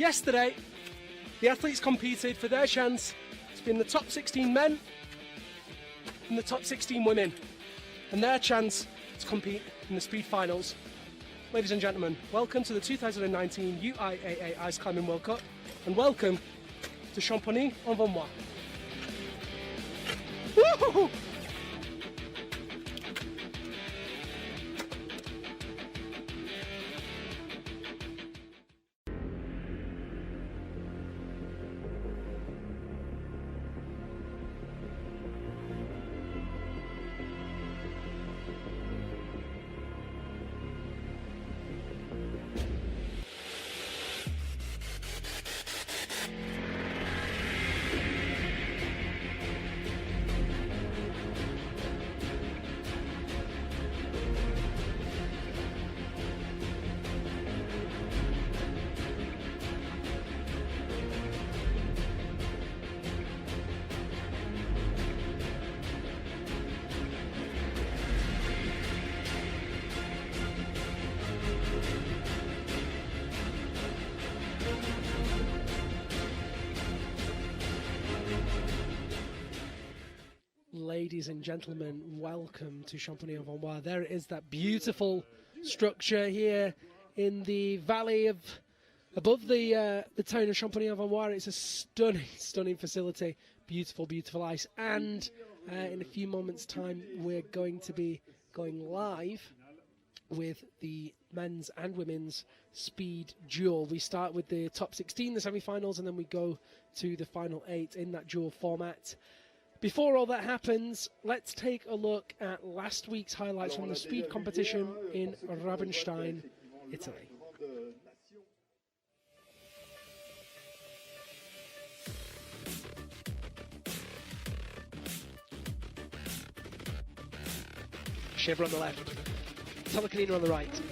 Yesterday, the athletes competed for their chance to be in the top 16 men and the top 16 women, and their chance to compete in the speed finals. Ladies and gentlemen, welcome to the 2019 Uiaa Aisklyming World Cup, and welcome to Champagny en Vaumois. Woo-hoo-hoo! Ladies and gentlemen, welcome to Champagny en Vaumois. There it is, that beautiful structure here in the valley of above the town of Champagny en Vaumois. It's a stunning facility, beautiful ice, and in a few moments' time we're going to be going live with the men's and women's speed duel. We start with the top 16, the semi-finals, and then we go to the final 8 in that duel format. Before all that happens, let's take a look at last week's highlights from the speed competition in Rabenstein, Italy. Shiver on the left, Tolokanina on the right.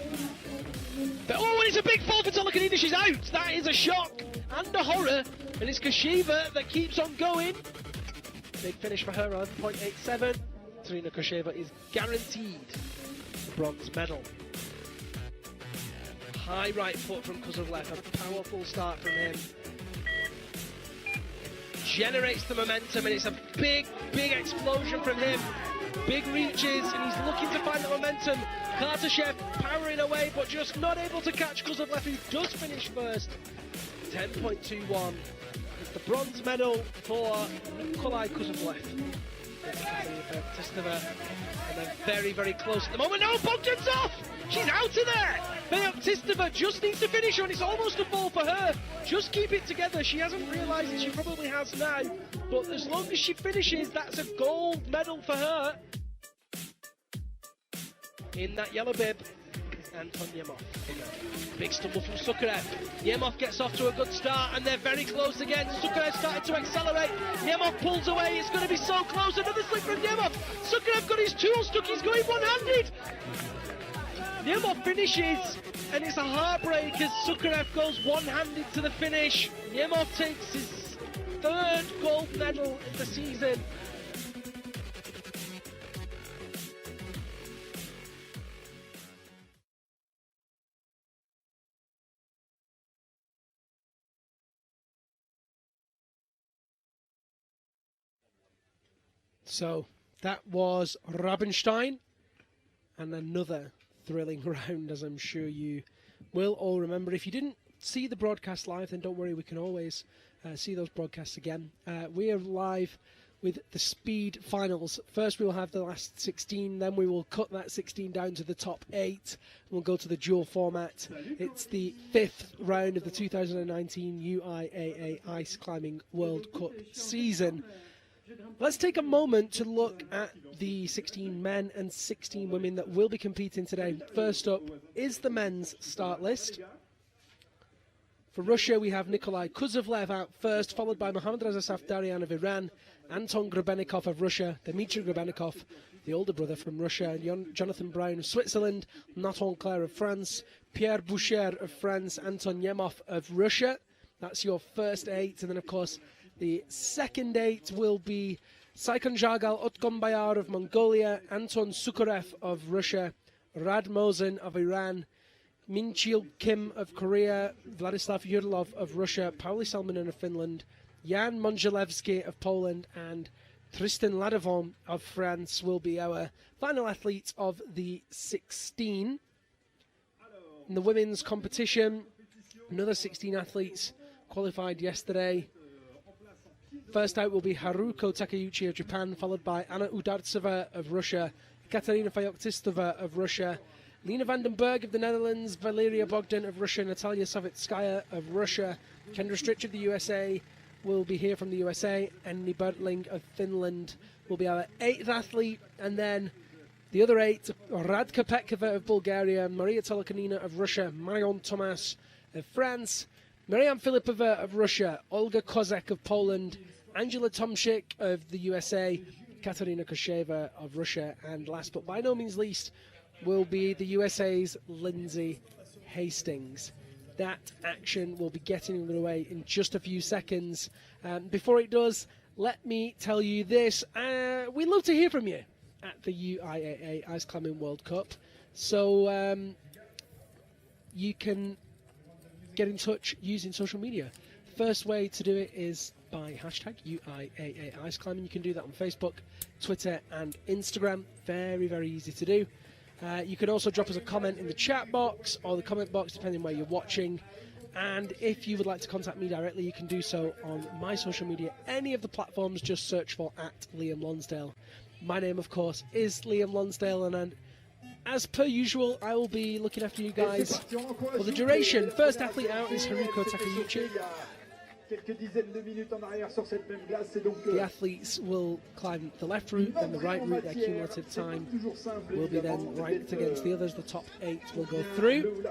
But, oh, and it's a big fall for Tolokanina, she's out! That is a shock and a horror, and it's Kosheva that keeps on going. Big finish for her on 0.87. Trina Kosheva is guaranteed the bronze medal. High right foot from Kozlovlev, a powerful start from him. Generates the momentum, and it's a big explosion from him. Big reaches, and he's looking to find the momentum. Kartashev powering away, but just not able to catch Kozlovlev, who does finish first. 10.21. The bronze medal for Uiaa Kozlovlev. And then very close at the moment. No, Bogdan's off! She's out of there! Feoktistova just needs to finish her, and it's almost a fall for her. Just keep it together. She hasn't realised it, she probably has now. But as long as she finishes, that's a gold medal for her. In that yellow bib, Anton Yemov. Big stumble from Sukarev. Yemov gets off to a good start, and they're very close again. Sukarev started to accelerate. Yemov pulls away. It's going to be so close. Another slip from Yemov. Sukarev got his tool stuck. He's going one-handed. Yemov finishes, and it's a heartbreak as Sukarev goes one-handed to the finish. Yemov takes his third gold medal of the season. So that was Rabenstein, and another thrilling round, as I'm sure you will all remember. If you didn't see the broadcast live, then don't worry, we can always see those broadcasts again. We are live with the speed finals. First we will have the last 16, then we will cut that 16 down to the top 8, and we'll go to the dual format. It's the 5th round of the 2019 Uiaa Aisklyming World Cup season. Let's take a moment to look at the 16 men and 16 women that will be competing today. First up is the men's start list. For Russia, we have Nikolai Kozlovlev out first, followed by Mohammad Reza Safdarian of Iran, Anton Grebennikov of Russia, Dmitry Grebennikov, the older brother from Russia, and Jonathan Brown of Switzerland, Nathan Claire of France, Pierre Boucher of France, Anton Yemov of Russia. That's your first 8, and then of course the second 8 will be Saikon Jagal Otkombayar of Mongolia, Anton Sukarev of Russia, Rad Mosen of Iran, Min-Chil Kim of Korea, Vladislav Yurlov of Russia, Pauli Salminen of Finland, Jan Monjelevsky of Poland, and Tristan Ladavon of France will be our final athletes of the 16. In the women's competition, another 16 athletes qualified yesterday. First out will be Haruko Takeuchi of Japan, followed by Anna Udartseva of Russia, Katarina Feoktistova of Russia, Lena van den Berg of the Netherlands, Valeria Bogdan of Russia, Natalia Savitskaya of Russia, Kendra Stritch of the USA will be here from the USA, and Annie Bertling of Finland will be our 8th athlete, and then the other 8, Radka Petkova of Bulgaria, Maria Tolokanina of Russia, Marion Thomas of France, Marianne Filipova of Russia, Olga Kozak of Poland, Angela Tomczyk of the USA, Katarina Kosheva of Russia, and last but by no means least will be the USA's Lindsay Hastings. That action will be getting underway in just a few seconds. Before it does, let me tell you this. We'd love to hear from you at the Uiaa Aisklamiing World Cup. So you can get in touch using social media. First way to do it is by hashtag Uiaa Aisklamiing. You can do that on Facebook, Twitter and Instagram. Very, very easy to do. You can also drop us a comment in the chat box or the comment box, depending where you're watching. And if you would like to contact me directly, you can do so on my social media. Any of the platforms, just search for @Liam Lonsdale. My name, of course, is Liam Lonsdale, and as per usual, I will be looking after you guys for the duration. First athlete out is Haruko Takeuchi. The athletes will climb the left route, then the right route. Their cumulative time will be then ranked against the others. The top 8 will go through.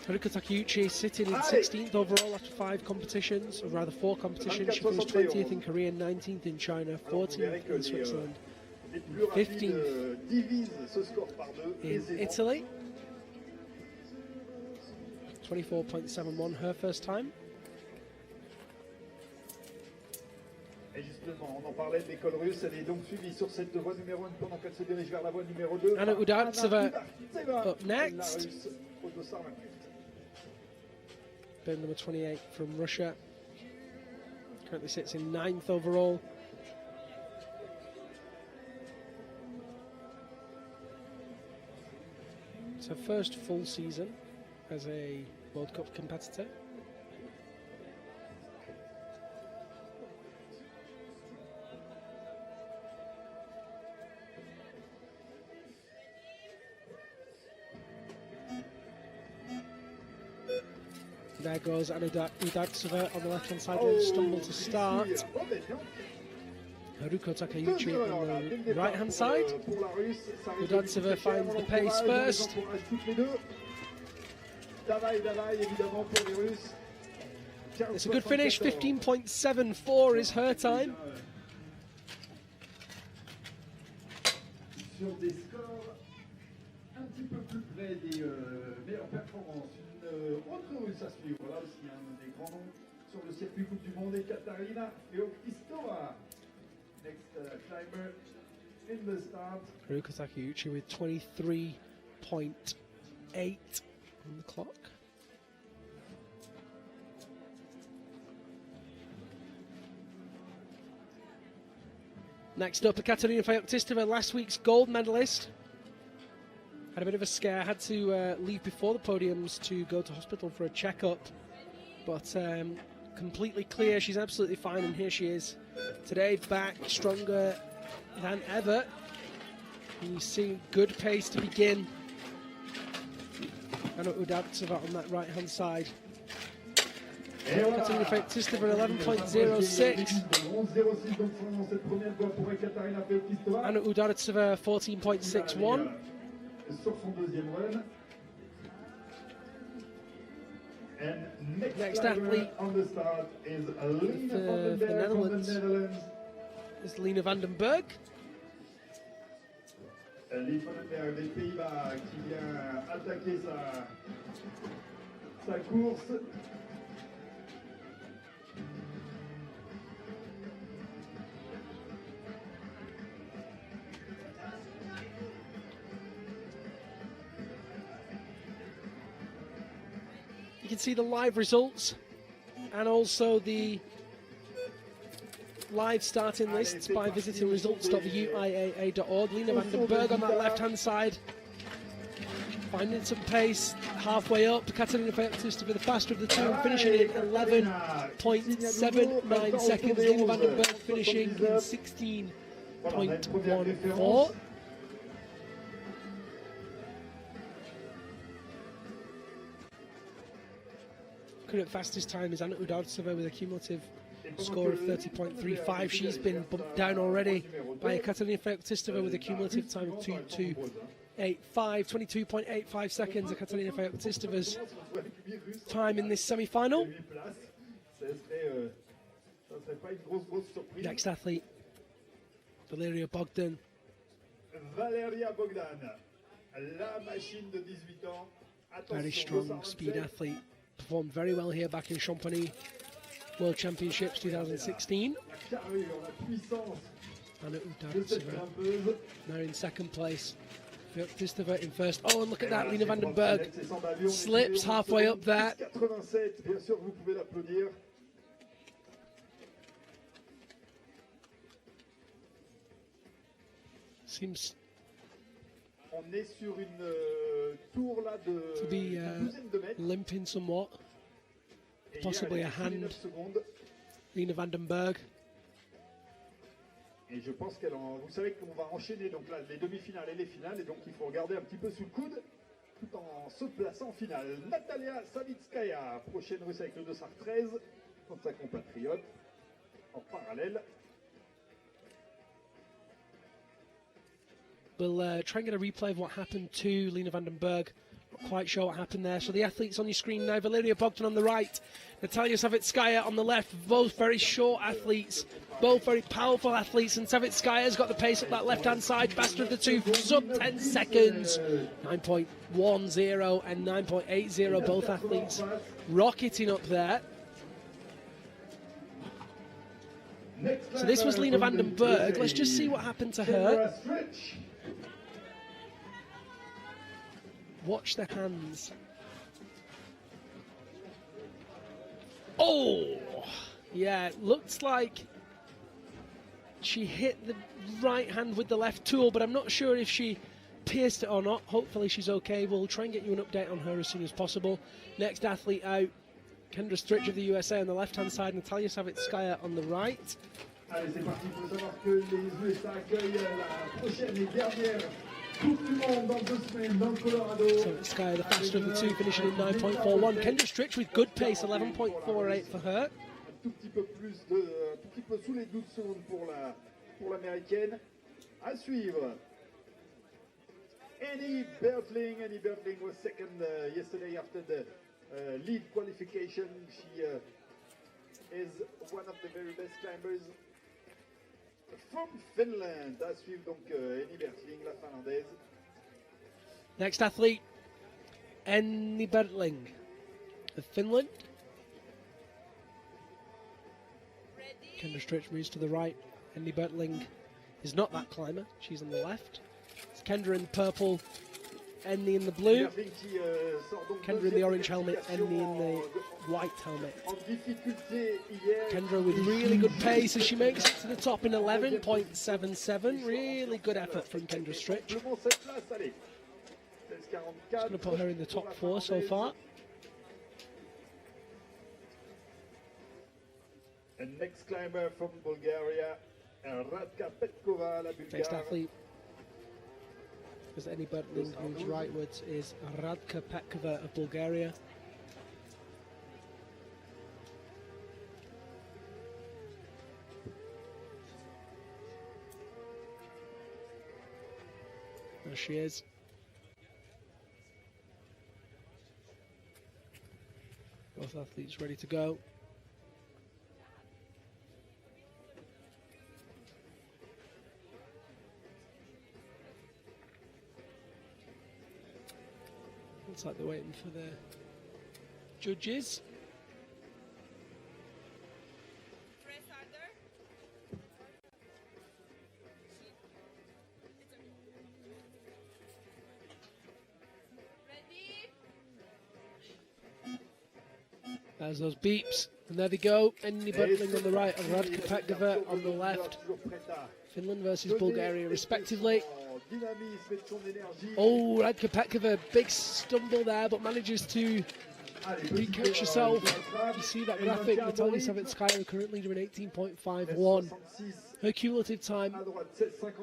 Haruko Takeuchi sitting in 16th overall after 5 competitions, or rather 4 competitions. She finished 20th in Korea, 19th in China, 14th in Switzerland, 15th in Italy. 24.71 her first time. Et justement, on en parlait de l'école russe, elle est donc suivie sur cette voie numéro 1 pendant qu'elle se dirige vers la voie numéro 2. Anna Udartseva up next. Bib number 28 from Russia. Currently sits in 9th overall. It's her first full season as a World Cup competitor. There goes Anna Udartseva on the left-hand side lane, stumble to start. Haruko Takeuchi on the right-hand side. Udartseva finds the pace first. It's a good finish, 15.74 is her time. Sur des scores un petit peu plus près des meilleures performances. Une autre russe à suivre, là aussi un des grands noms sur le circuit Coupe du Monde, Katarina Feoktistova. Next climber in the start. Haruko Takeuchi with 23.8 on the clock. Next up, Katarina Feoktistova, last week's gold medalist. Had a bit of a scare, had to leave before the podiums to go to hospital for a checkup, but completely clear, she's absolutely fine, and here she is today, back stronger than ever. And you see good pace to begin. Anna Udartseva on that right hand side. Katarina Feoktistova 11.06. Anna Udartseva 14.61. Next athlete on the start is for the Netherlands is Lena van den Berg. Lena van den Berg des Pays-Bas qui vient attaquer sa course. You can see the live results and also the live starting lists by visiting results.uiaa.org. Lina van den Berg on that left-hand side, finding some pace halfway up. Katarina Feoktistova, the faster of the two, finishing in 11.79 seconds. Lina van den Berg finishing in 16.14. Current fastest time is Anna Udartseva with a cumulative score of 30.35. She's been bumped down already by Katarina Feoktistova with a cumulative time of 22.85 seconds. Katarina Feoktistova's time in this semi-final. Next athlete, Valeria Bogdan. Very strong speed athlete. Performed very well here back in Champagne World Championships 2016. Anna Udartseva now in second place. Feoktistova in first. Oh, and look at that, Lina van den Berg slips halfway up there. Seems to be limping somewhat. Possibly a hand, Lina van den Berg. Et je pense qu'elle vous savez qu'on va enchaîner donc là les demi-finales et les finales, et donc il faut regarder un petit peu sous le coude tout en se plaçant en finale. Natalia Savitskaya, prochaine russe avec le 213 contre sa compatriote en parallèle. We'll try and get a replay of what happened to Lina van den Berg. Not quite sure what happened there. So the athletes on your screen now: Valeria Bogdan on the right, Natalia Savitskaya on the left. Both very short athletes, both very powerful athletes, and Savitskaya's got the pace up that left-hand side. Faster of the two, sub 10 seconds. 9.10 and 9.80, both athletes rocketing up there. So this was Lina van den Berg. Let's just see what happened to her. Watch the hands. Oh! Yeah, it looks like she hit the right hand with the left tool, but I'm not sure if she pierced it or not. Hopefully she's okay. We'll try and get you an update on her as soon as possible. Next athlete out, Kendra Stritch of the USA on the left-hand side, Natalia Savitskaya on the right. Allez, c'est parti. Il faut savoir que les USA accueillent la prochaine et dernière Coupe du Monde dans 2 semaines dans le Colorado. Savitskaya, the faster of the two, finishing in 9.41. Kendra Stritch with good pace, 11.48 for her. Un tout petit peu plus de, un tout petit peu sous les 12 secondes pour l'américaine. À suivre. Annie Bertling was second yesterday after the lead qualification. She is one of the very best climbers from Finland. À suivre donc Annie Bertling, la finlandaise. Next athlete, Annie Bertling of Finland. Kendra Stritch moves to the right. Annie Bertling is not that climber. She's on the left. It's Kendra in purple, Annie in the blue. Kendra in the orange helmet, Annie in the white helmet. Kendra with really good pace as she makes it to the top in 11.77. Really good effort from Kendra Stritch. Just going to put her in the top 4 so far. And next climber from Bulgaria, Radka Petkova, la Bulgare. Next athlete, as Annie Bertling moves rightwards, is Radka Petkova of Bulgaria. There she is. Both athletes ready to go. Looks like they're waiting for the judges. There's those beeps, and there they go. Enni Budling on the right, and Radka Petkova on the left. Finland versus Bulgaria, respectively. Oh, Radka Petkova, big stumble there, but manages to recouch herself. You see that graphic, Natalia Savitskaya currently doing 18.51. Her cumulative time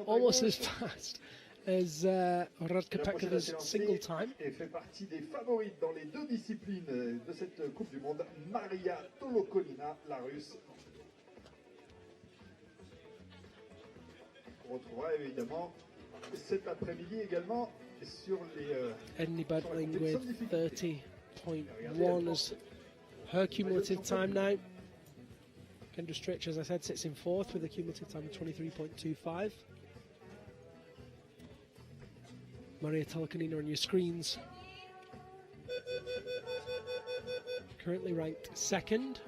almost as fast as Radka Petkova's single time. Et fait partie des favorites dans les deux disciplines de cette Coupe du Monde, Maria Tolokonina, la Russe. On retrouvera évidemment cet après-midi également sur les... Enni Budling with 30.1 as her cumulative time now. Kendra Stritch, as I said, sits in fourth with a cumulative time of 23.25. Maria Tolokonina on your screens. Currently ranked second.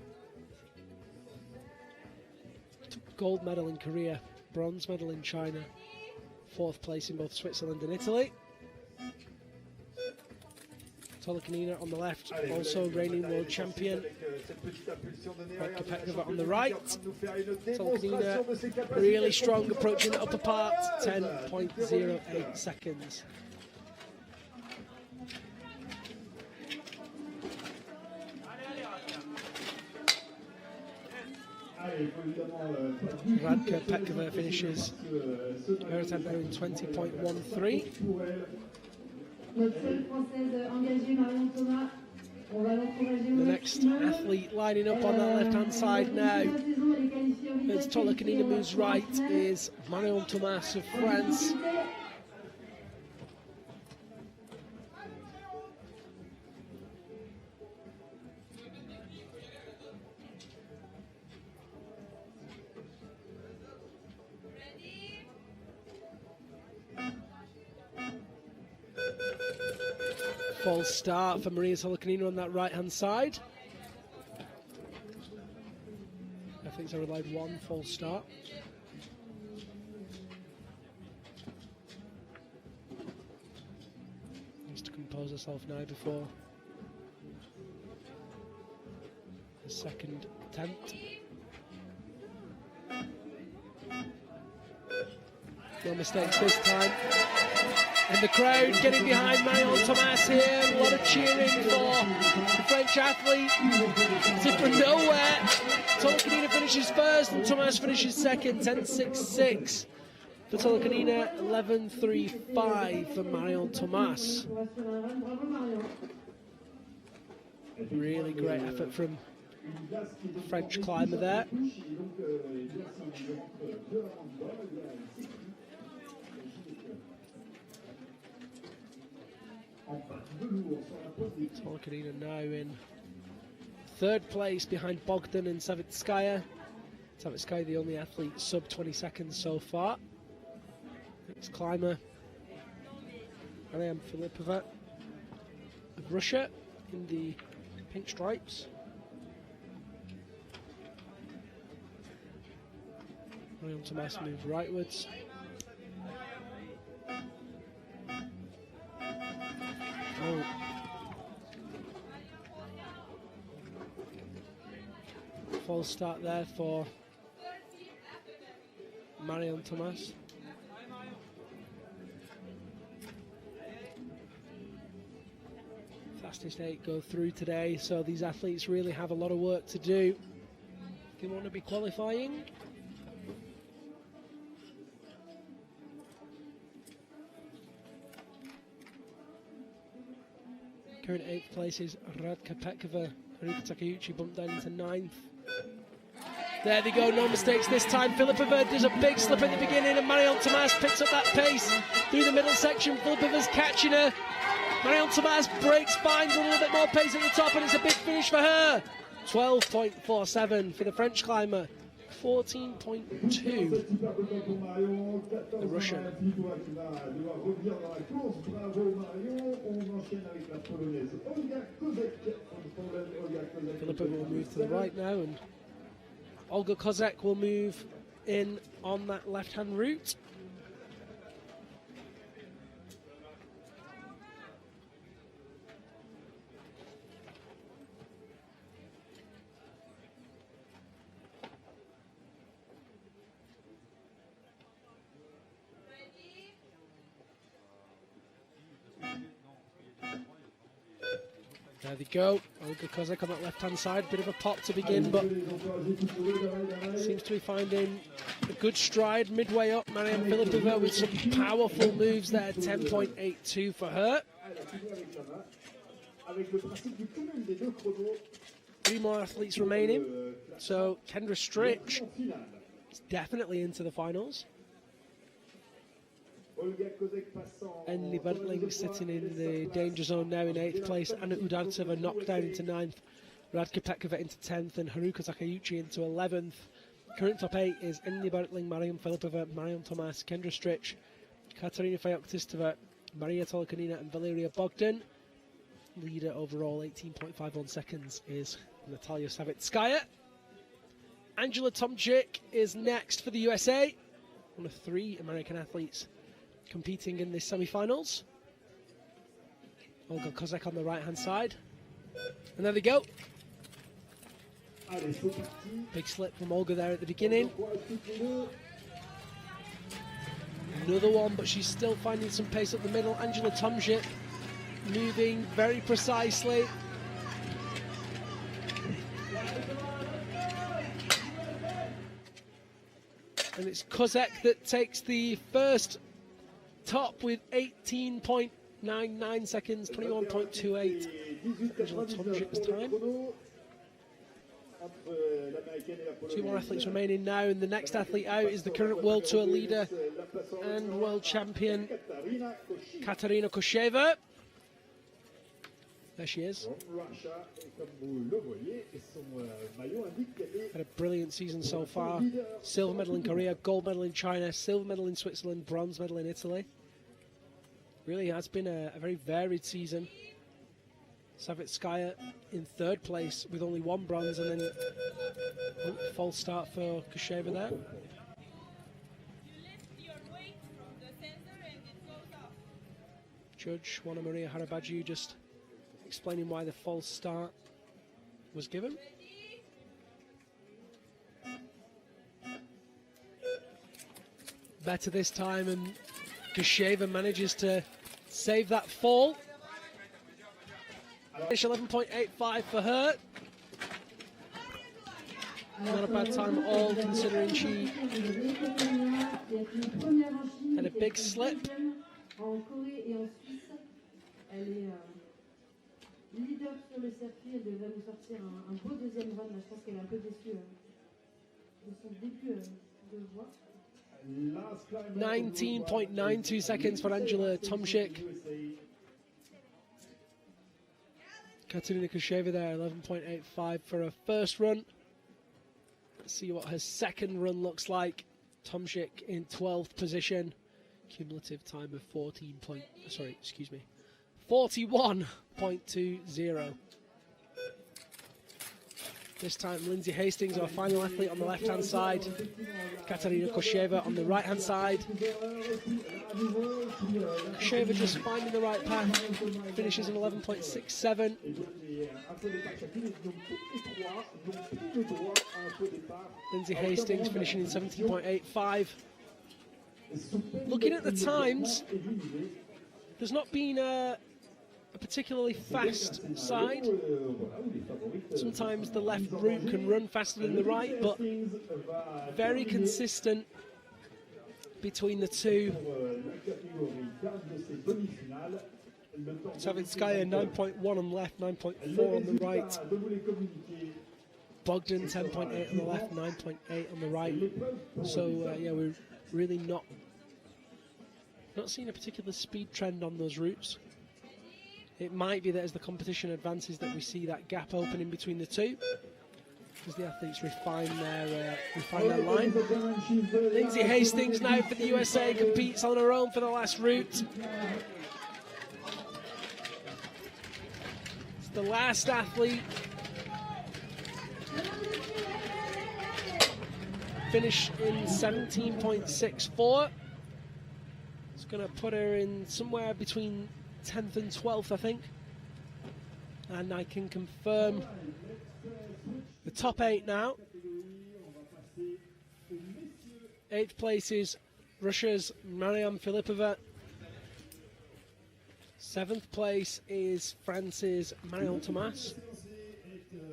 Took gold medal in Korea, bronze medal in China, fourth place in both Switzerland and Italy. Tolokonina on the left, also reigning world champion. Radka Petkova on the right. Tolokonina really strong, approaching the upper part, 10.08 seconds. Radka Petkova finishes her attempt there in 20.13. The next athlete lining up on that left-hand side now, as Tolokonina moves right, is Marion Thomas of France. False start for Maria Tolokonina on that right-hand side. I think they're allowed one false start. Needs to compose herself now before the second attempt. No mistakes this time. And the crowd getting behind Marion Thomas here. A lot of cheering for the French athlete. As if from nowhere, Tolokonina finishes first and Thomas finishes second. 10.66 for Tolokonina, 11.35 for Marion Thomas. Really great effort from the French climber there. Tolokonina now in third place behind Bogdan and Savitskaya. Savitskaya the only athlete sub 20 seconds so far. Next climber, Mariam Filipova of Russia in the pink stripes. Marion Thomas moves rightwards. Oh. False start there for Marion Thomas. Fastest 8 go through today, so these athletes really have a lot of work to do if they want to be qualifying. Current 8th place is Radka Petkova. Haruka Takeuchi bumped down into 9th. There they go, no mistakes this time. Filipova does a big slip at the beginning and Marion Thomas picks up that pace through the middle section. Filipova's catching her. Marion Thomas breaks, finds a little bit more pace at the top, and it's a big finish for her. 12.47 for the French climber. 14.2 the Russian. Filipova will move to the right now, and Olga Kozak will move in on that left-hand route. There they go. Olga Kozak on that left-hand side. Bit of a pop to begin, but seems to be finding a good stride midway up. Mariam Filipova with some powerful moves there. 10.82 for her. 3 more athletes remaining. So Kendra Stritch is definitely into the finals. Emily Buntling sitting in the danger zone now in 8th place. Anna Udartseva knocked down into 9th. Radka Petkova into 10th and Haruka Takayuchi into 11th. Current top 8 is Emily Buntling, Mariam Filipova, Mariam Tomas, Kendra Stritch, Katarina Feoktistova, Maria Tolokanina and Valeria Bogdan. Leader overall, 18.51 seconds, is Natalia Savitskaya. Angela Tomczyk is next for the USA. One of 3 American athletes competing in the semi-finals. Olga Kozak on the right-hand side. And there they go. Big slip from Olga there at the beginning. Another one, but she's still finding some pace up the middle. Angela Tomczyk moving very precisely. And it's Kozak that takes the first top with 18.99 seconds, 21.28. Angela Tomczyk's time. 2 more athletes remaining now, and the next athlete out is the current World Tour leader and world champion, Katarina Kosheva. There she is. Had a brilliant season so far. Silver medal in Korea, gold medal in China, silver medal in Switzerland, bronze medal in Italy. Really has been a very varied season. Savitskaya in 3rd place with only 1 bronze, and then false start for Kosheva there. Judge Juana Maria Harabaju just explaining why the false start was given. Better this time, and Kosheva manages to save that fall. Finish 11.85 for her. Not a bad time at all, considering she had a big slip. Leader sur le circuit, elle devrait nous sortir un beau deuxième run. Je pense qu'elle est un peu déçue de son début de voie. 19.92 seconds for Angela Tomczyk. Katarina Kosheva there, 11.85 for her first run. Let's see what her second run looks like. Tomczyk in 12th position. Cumulative time of 41.20. This time Lindsay Hastings, our final athlete, on the left-hand side. Katarina Kosheva on the right-hand side. Kosheva just finding the right path. Finishes in 11.67. Lindsay Hastings finishing in 17.85. Looking at the times, there's not been a particularly fast side. Sometimes the left route can run faster than the right, but very consistent between the two. Savitskaya 9.1 on the left, 9.4 on the right. Bogdan 10.8 on the left, 9.8 on the right. So yeah, we're really not seeing a particular speed trend on those routes. It might be that as the competition advances that we see that gap opening between the two, as the athletes refine their line. Lindsay Hastings now for the USA competes on her own for the last route. It's the last athlete. Finish in 17.64. It's going to put her in somewhere between 10th and 12th, I think. And I can confirm the top 8 now. 8th place is Russia's Mariam Filipova. 7th place is France's Marion Thomas.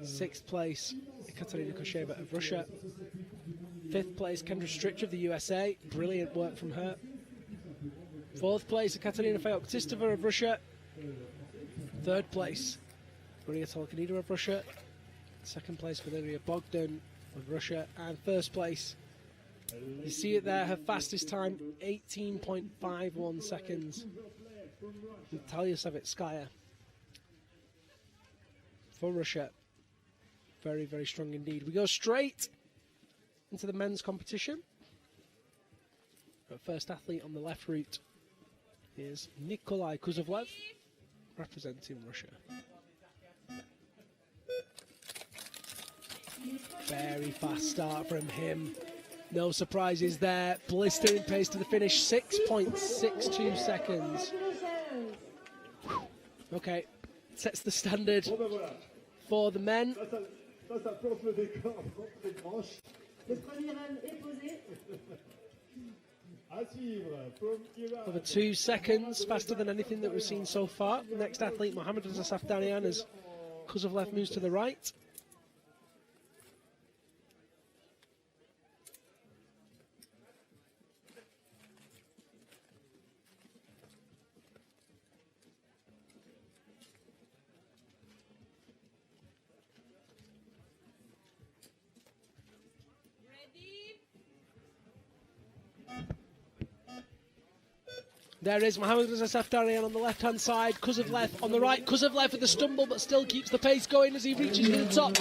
6th place, Katarina Kosheva of Russia. 5th place, Kendra Stritch of the USA. Brilliant work from her. 4th place, Katarina Feoktistova of Russia. 3rd place, Maria Tolkanida of Russia. 2nd place, Valeria Bogdan of Russia. And 1st place, you see it there, her fastest time, 18.51 seconds. Natalia Savitskaya for Russia. Very, very strong indeed. We go straight into the men's competition. Our first athlete on the left route is Nikolai Kuzovlev, representing Russia. Very fast start from him. No surprises there. Blistering pace to the finish, 6.62 seconds. Okay, sets the standard for the men. Over 2 seconds, faster than anything that we've seen so far. Next athlete, Mohammad Reza Safdarian, as Kuzovlev moves to the right. There is Mohammad Reza Safdarian on the left-hand side, Kuzovlev on the right. Kuzovlev with the stumble, but still keeps the pace going as he reaches to the top.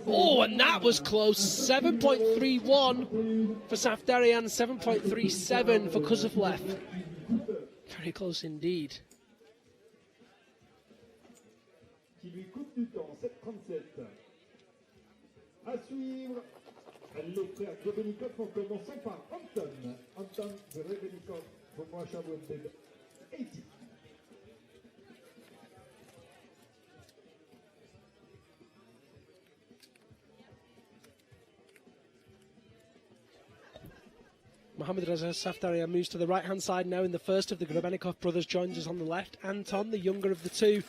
Oh, and that was close. 7.31 for Safdarian, 7.37 for Kuzovlev. Very close indeed. Qui lui coupe du temps, 7.37. À suivre, les frères Grebenikov en commençant par Anton. Anton Grebenikov. Mohammad Reza Safdarian moves to the right-hand side now in the first of the Grebenikov brothers, joins us on the left. Anton, the younger of the two,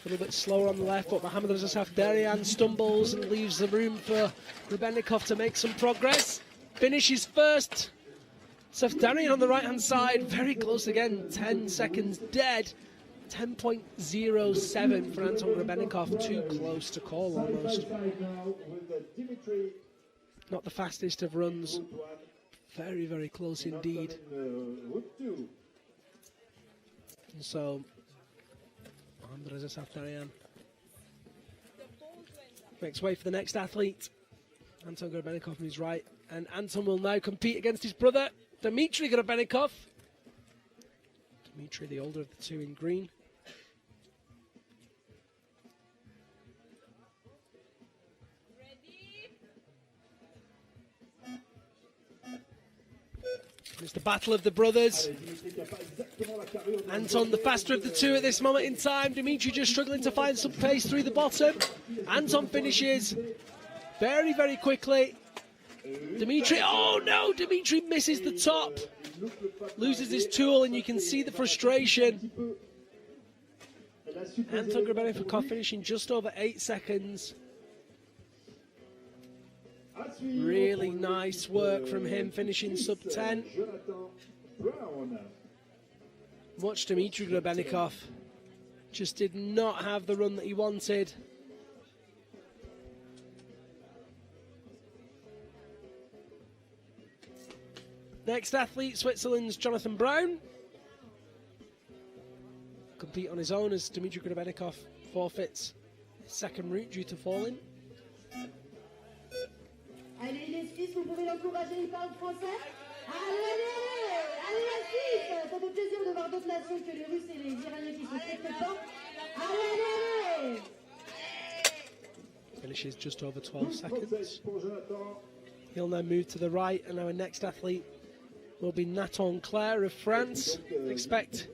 a little bit slower on the left, but Mohammad Reza Safdarian stumbles and leaves the room for Grebenikov to make some progress. Finishes first. Safdarian on the right-hand side, very close again, 10 seconds dead. 10.07 for Anton Grebenikov, too close to call almost. Not the fastest of runs, very, very close indeed. And so, Mohammad Reza Safdarian makes way for the next athlete. Anton Grebenikov moves right, and Anton will now compete against his brother, Dmitry Grebenikov. Dmitry, the older of the two, in green. It's the battle of the brothers. Anton, the faster of the two at this moment in time. Dmitry just struggling to find some pace through the bottom. Anton finishes very, very quickly. Dmitry, oh no, Dmitry misses the top. Loses his tool, and you can see the frustration. Anton Grebenikov finishing just over 8 seconds. Really nice work from him, finishing sub 10. Watch Dmitry Grebenikov. Just did not have the run that he wanted. Next athlete, Switzerland's Jonathan Brown. Compete on his own as Dmitry Grebenikov forfeits his second route due to falling. Allez les Suisses, vous pouvez l'encourager, il parle français. Allez la Suisse, ça fait plaisir de voir d'autres nations que les Russes et les Iraniens qui sont très très forts. Allez. Finishes just over 12 seconds. He'll now move to the right, and our next athlete will be Nathan Claire of France. Expect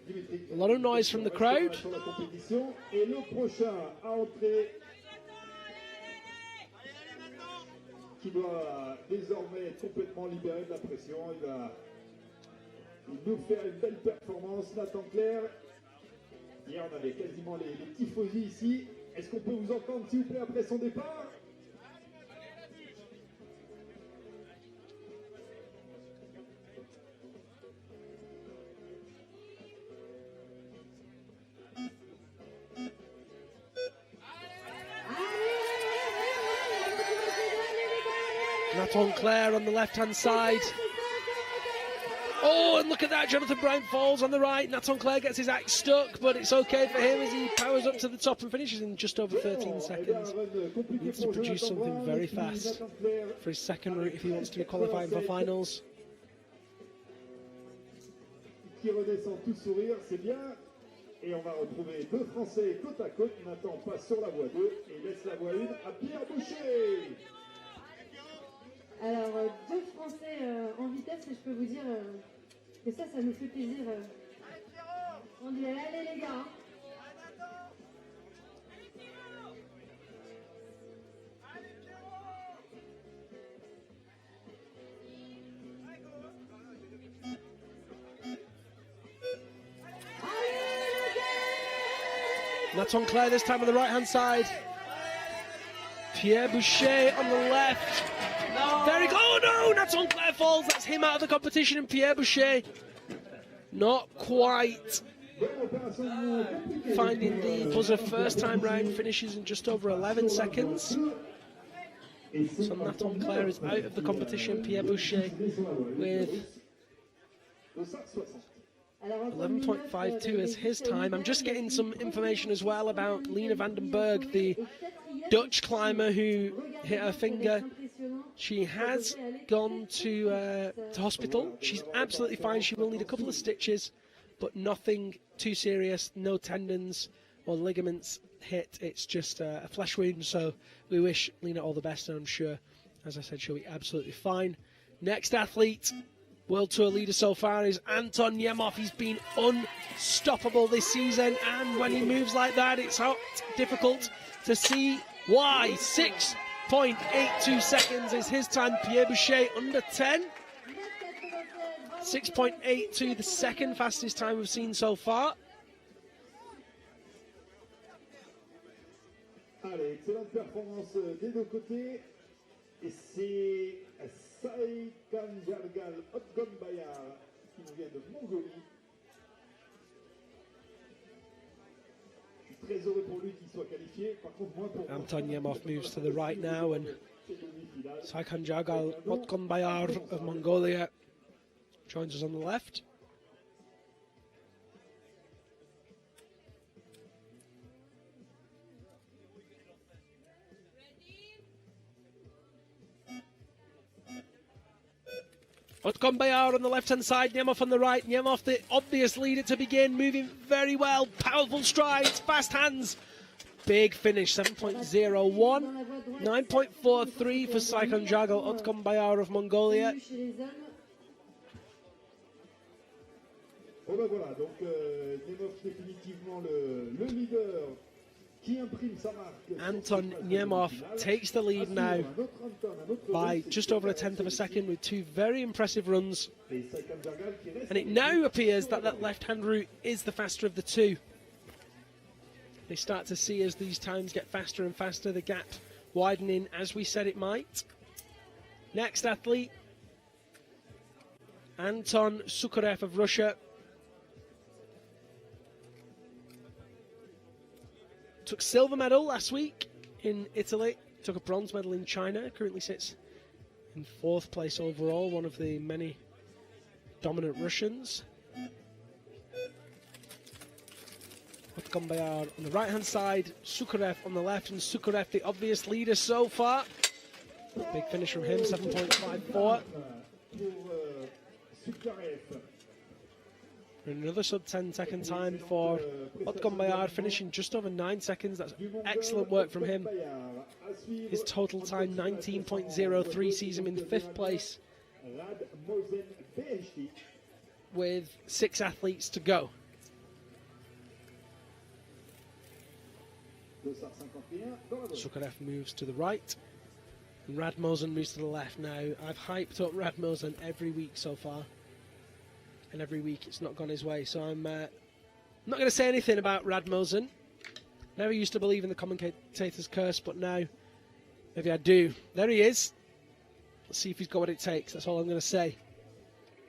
a lot of noise from the crowd. Qui doit désormais être complètement libéré de la pression. Il va Il nous fait une belle performance, Nathan Claire. Hier, on avait quasiment les tifosi ici. Est-ce qu'on peut vous entendre, s'il vous plaît, après son départ? Nathan Claire on the left-hand side. Oh, and look at that, Jonathan Bryant falls on the right. Nathan Claire gets his axe stuck, but it's okay for him as he powers up to the top and finishes in just over 13 seconds. He needs to produce something very fast for his second route if he wants to be qualifying for finals. Qui redescend tout sourire, c'est bien. Et on va retrouver deux Français côte à côte. Nathan passe sur la voie 2 et laisse la voie 1 à Pierre Boucher. Alors, deux Français en vitesse, et je peux vous dire que ça nous fait plaisir. On dit allez les gars. Nathan Claire this time on the right-hand side. Pierre Boucher on the left. Very good. Oh no, Nathan Claire falls. That's him out of the competition, and Pierre Boucher not quite finding the buzzer first time round, finishes in just over 11 seconds. So Nathan Claire is out of the competition. Pierre Boucher with 11.52 is his time. I'm just getting some information as well about Lena van den Berg, the Dutch climber who hit her finger. She has gone to hospital. She's absolutely fine. She will need a couple of stitches, but nothing too serious. No tendons or ligaments hit. It's just a flesh wound. So we wish Lena all the best, and I'm sure, as I said, she'll be absolutely fine. Next athlete, World Tour leader so far, is Anton Nemov. He's been unstoppable this season, and when he moves like that, it's difficult to see why. 6.82 seconds is his time. Pierre Boucher under 10. 6.82, the second fastest time we've seen so far. Allez, excellente performance des deux côtés. Et c'est Saïkan Jargal Otgon Bayar qui nous vient de Mongolie. Je suis très heureux pour lui qu'il soit qualifié. Par contre, moi, pour Anton Nemov moves to the right now, and Saïkan Jargal Otgon Bayar of Mongolia joins us on the left. Otgon Bayar on the left-hand side, Nemov on the right. Nemov, the obvious leader to begin, moving very well. Powerful strides, fast hands. Big finish, 7.01. 9.43 for Saïkan Jargal Otgon Bayar of Mongolia. Oh ben voilà, donc Nemov définitivement le leader qui imprime sa marque. Anton Nemov takes the lead now by just over a tenth of a second with two very impressive runs. And it now appears that that left-hand route is the faster of the two. They start to see, as these times get faster and faster, the gap widening as we said it might. Next athlete, Anton Sukharev of Russia. Took silver medal last week in Italy, took a bronze medal in China, currently sits in 4th place overall, one of the many dominant Russians. Otgon Bayar on the right-hand side, Sukharev on the left, and Sukharev the obvious leader so far. Big finish from him, 7.54. Another sub-10 second time for Otgon Bayar, finishing just over 9 seconds. That's excellent work from him. His total time, 19.03, sees him in 5th place with 6 athletes to go. Sukharev moves to the right, and Radmosen moves to the left. Now, I've hyped up Radmosen every week so far. and every week it's not gone his way. So I'm not going to say anything about Radmosen. Never used to believe in the commentator's curse, but now maybe I do. There he is. Let's see if he's got what it takes. That's all I'm going to say.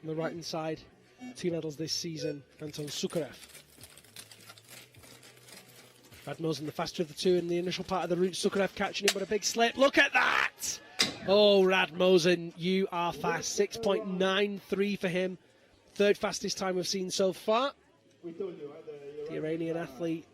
On the right-hand side, 2 medals this season, Anton Sukarev. Radmosen, the faster of the two in the initial part of the route. Sukarev catching him, but a big slip. Look at that! Oh, Radmosen, you are fast. 6.93 for him. 3rd fastest time we've seen so far. The Iranian athlete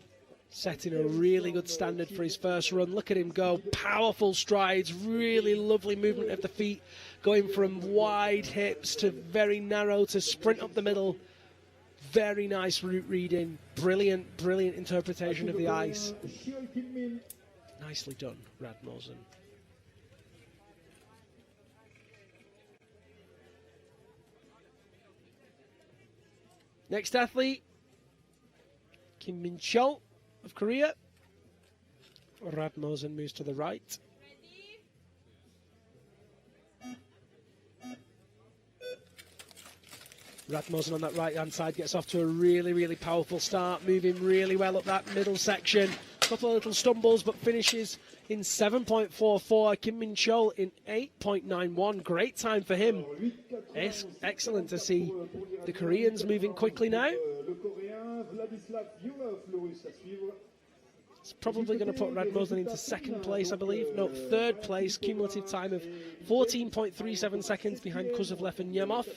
setting a really good standard for his first run. Look at him go. Powerful strides, really lovely movement of the feet, going from wide hips to very narrow to sprint up the middle. Very nice route reading. Brilliant, brilliant interpretation of the ice. Nicely done, Radmosen. Next athlete, Kim Min-chul of Korea. Radmosen moves to the right. Radmosen on that right-hand side gets off to a really, really powerful start, moving really well up that middle section. A couple of little stumbles, but finishes in 7.44. Kim Min-chul in 8.91. Great time for him. Excellent to see the Koreans moving quickly now. It's probably going to put Radmosen into 2nd place, I believe. No, 3rd place. Cumulative time of 14.37 seconds behind Kozlovlev and Yemov.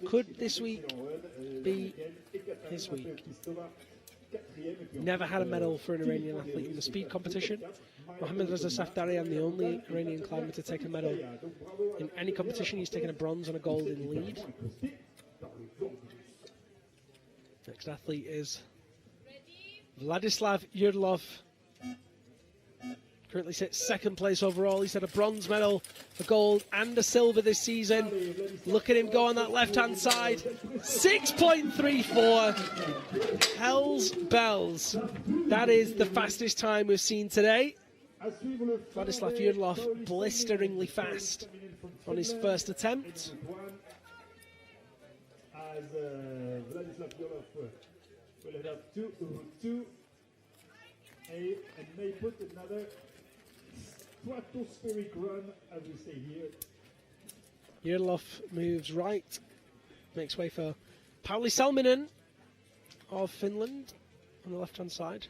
Could this week be his week? Never had a medal for an Iranian athlete in the speed competition. Mohammad Reza Safdarian, the only Iranian climber to take a medal in any competition. He's taken a bronze and a gold in lead. Next athlete is Vladislav Yurlov. Currently sits 2nd place overall. He's had a bronze medal, a gold and a silver this season. Look at him go on that left-hand side. 6.34. Hell's bells. That is the fastest time we've seen today. Vladislav Yurlov blisteringly fast on his first attempt. As Vladislav Yurlov will have two and may put another stratospheric run, as we say here. Yurlov moves right, makes way for Pauli Salminen of Finland on the left-hand side.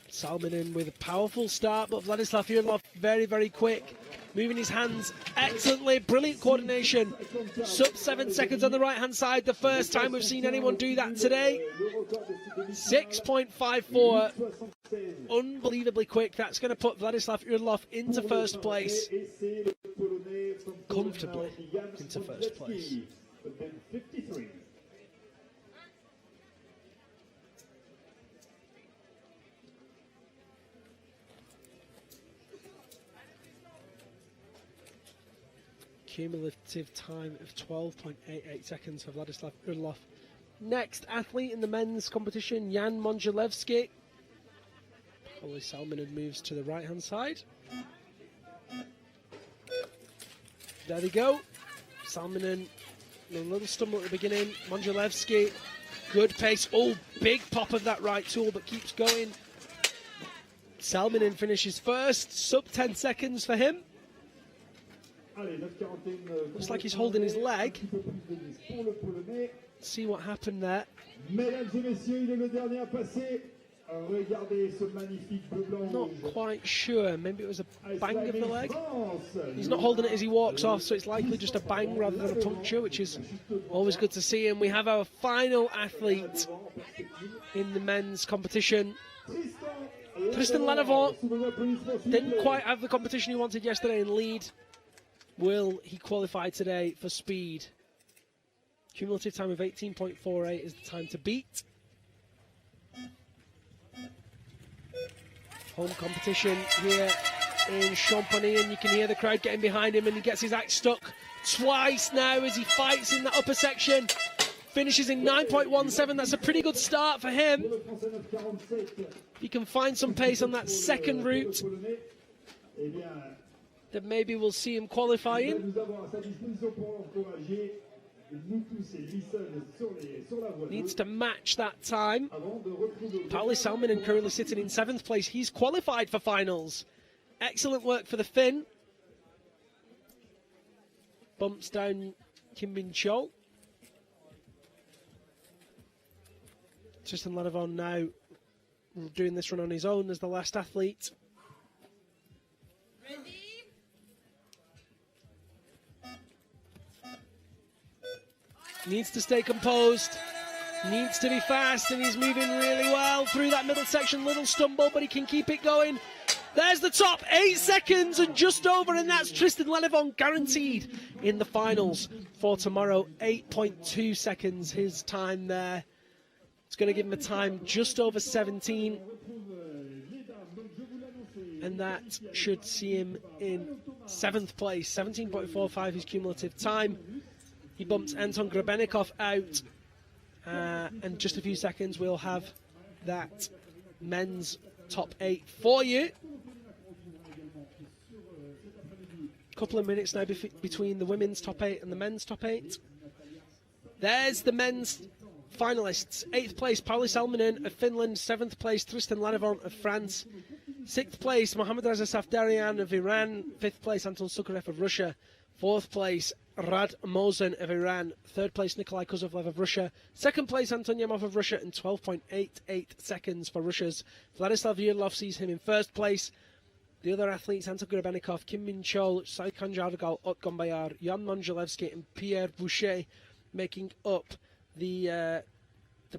Salminen with a powerful start, but Vladislav Yurlov very, very quick. Moving his hands excellently, brilliant coordination. Sub 7 seconds on the right-hand side, the first time we've seen anyone do that today. 6.54, unbelievably quick. That's going to put Vladislav Yurlov into 1st place. Comfortably into 1st place. Cumulative time of 12.88 seconds for Vladislav Yurlov. Next athlete in the men's competition, Jan Monjelevski. Pauli Salminen moves to the right-hand side. There they go. Salminen, a little stumble at the beginning. Monjelevski, good pace. Oh, big pop of that right tool, but keeps going. Salminen finishes 1st, sub 10 seconds for him. Looks like he's holding his leg. See what happened there. Not quite sure. Maybe it was a bang of the leg. He's not holding it as he walks off, so it's likely just a bang rather than a puncture, which is always good to see. And we have our final athlete in the men's competition. Tristan Lanavant didn't quite have the competition he wanted yesterday in lead. Will he qualify today for speed? Cumulative time of 18.48 is the time to beat. Home competition here in Champagne, and you can hear the crowd getting behind him, and he gets his axe stuck twice now as he fights in the upper section. finishes in 9.17. That's a pretty good start for him. If he can find some pace on that second route, then maybe we'll see him qualifying. Needs to match that time. Pauli Salminen currently sitting in 7th place. He's qualified for finals. Excellent work for the Finn. Bumps down Kim Min Chol. Tristan Ladevon now doing this run on his own as the last athlete. Ready? Needs to stay composed, needs to be fast, and he's moving really well through that middle section. Little stumble, but he can keep it going. There's the top, 8 seconds and just over, and that's Tristan Ladevon guaranteed in the finals for tomorrow. 8.2 seconds his time there. It's going to give him a time just over 17. And that should see him in 7th place. 17.45 his cumulative time. He bumps Anton Grebenikov out. And just a few seconds we'll have that men's top 8 for you. Couple of minutes now between the women's top 8 and the men's top 8. There's the men's finalists. 8th place, Pauli Salminen of Finland. 7th place, Tristan Ladevon of France. 6th place, Mohammad Reza Safdarian of Iran. 5th place, Anton Sukharev of Russia. 4th place, Rad Mosen of Iran. 3rd place, Nikolai Kuzovlev of Russia. 2nd place, Anton Yemov of Russia, and 12.88 seconds for Russia's Vladislav Yurlov sees him in 1st place. The other athletes, Anton Grebenikov, Kim Min Chol, Saikan Jargal, Otgon Bayar, Jan Mongelevsky and Pierre Boucher making up the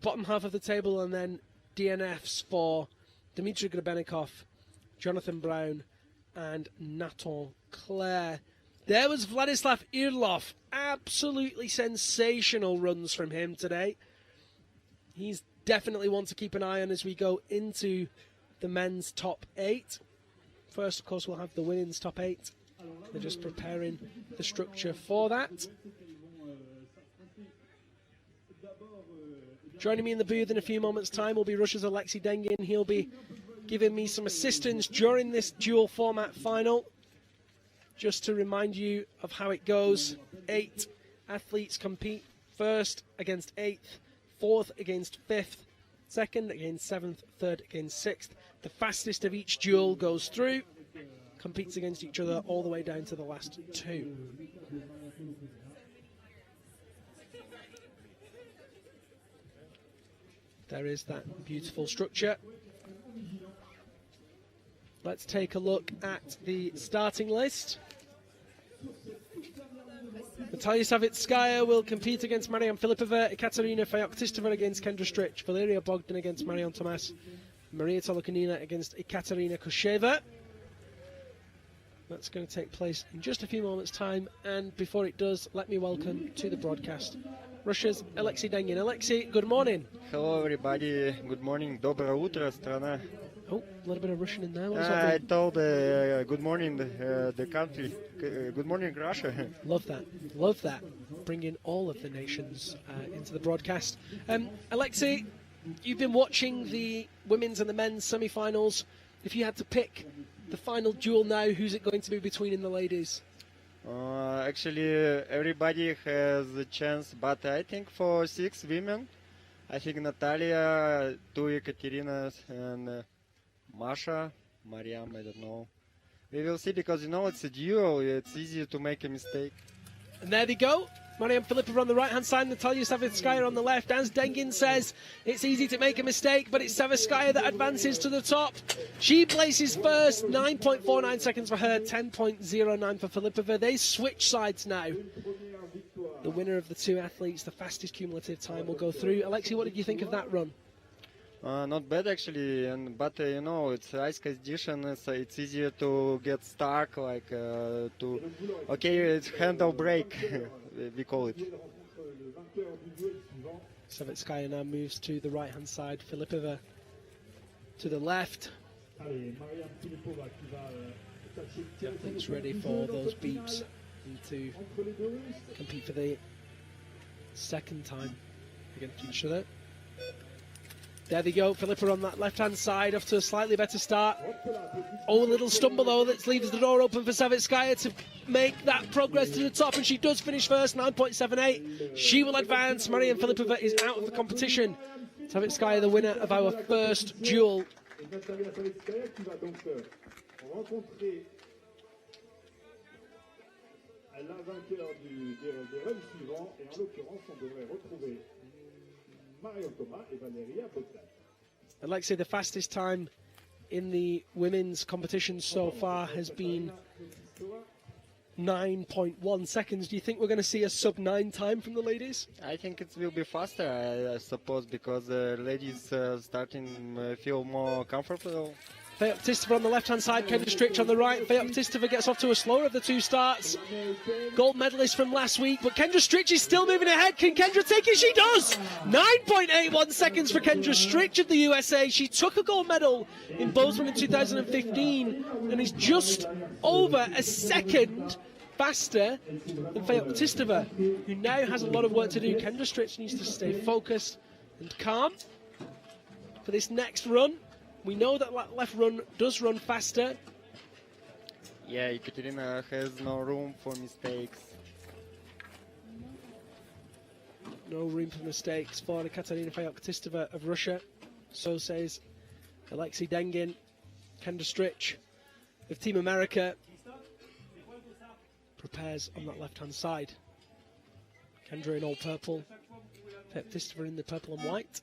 bottom half of the table, and then DNFs for Dmitry Grebenikov, Jonathan Brown and Nathan Clare. There was Vladislav Yurlov. Absolutely sensational runs from him today. He's definitely one to keep an eye on as we go into the men's top 8. First, of course, we'll have the women's top 8. They're just preparing the structure for that. Joining me in the booth in a few moments' time will be Russia's Alexei Dengin. He'll be giving me some assistance during this dual format final. Just to remind you of how it goes, 8 athletes compete. 1st against 8th, 4th against 5th, 2nd against 7th, 3rd against 6th. The fastest of each duel goes through, competes against each other all the way down to the last 2. There is that beautiful structure. Let's take a look at the starting list. Natalia Savitskaya will compete against Mariam Filipova, Ekaterina Feoktistova against Kendra Stritch, Valeria Bogdan against Marion Tomas, Maria Tolokanina against Ekaterina Kosheva. That's going to take place in just a few moments' time, and before it does, let me welcome to the broadcast Russia's Alexei Dengin. Alexei, good morning. Hello, everybody. Good morning. Доброе утро, страна. Oh, a little bit of Russian in there. I told good morning the country. Good morning, Russia. Love that. Love that. Bringing all of the nations into the broadcast. Alexei, you've been watching the women's and the men's semi-finals. If you had to pick the final duel now, who's it going to be between in the ladies? Actually, everybody has a chance, but I think for 6 women, I think Natalia, 2 Ekaterinas, and Masha, Mariam, I don't know. We will see, because, you know, it's a duo, it's easy to make a mistake. And there they go. Mariam Filipova on the right-hand side, Natalia Savitskaya on the left. As Dengin says, it's easy to make a mistake, but it's Savitskaya that advances to the top. She places first, 9.49 seconds for her, 10.09 for Filipova. They switch sides now. The winner of the 2 athletes, the fastest cumulative time, will go through. Alexei, what did you think of that run? Not bad, actually, but you know, it's ice condition, so it's easier to get stuck, like it's handle break, we call it. Savitskaya now moves to the right-hand side, Filipova to the left. Everything's ready for those beeps and to compete for the second time against each other. There they go, Philippa on that left-hand side, off to a slightly better start. Oh, a little stumble though, that leaves the door open for Savitskaya to make that progress to the top, and she does finish first, 9.78. She will advance. Marian Filipova is out of the competition. Savitskaya, the winner of our first duel. La vainqueur des runs suivants, et en l'occurrence, on devrait retrouver Marion Thomas et Valeria Bogdan. I'd like to say the fastest time in the women's competition so far has been 9.1 seconds. Do you think we're going to see a sub-9 time from the ladies? I think it will be faster, I suppose, because the ladies starting feel more comfortable. Feoktistova on the left-hand side, Kendra Stritch on the right. Feoktistova gets off to a slower of the two starts. Gold medalist from last week, but Kendra Stritch is still moving ahead. Can Kendra take it? She does! 9.81 seconds for Kendra Stritch of the USA. She took a gold medal in Bozeman in 2015 and is just over a second faster than Feoktistova, who now has a lot of work to do. Kendra Stritch needs to stay focused and calm for this next run. We know that left run does run faster. Yeah, Ekaterina has no room for mistakes. No room for mistakes for Ekaterina Feoktistova of Russia. So says Alexei Dengin. Kendra Stritch of Team America prepares on that left-hand side. Kendra in all purple. Feoktistova in the purple and white.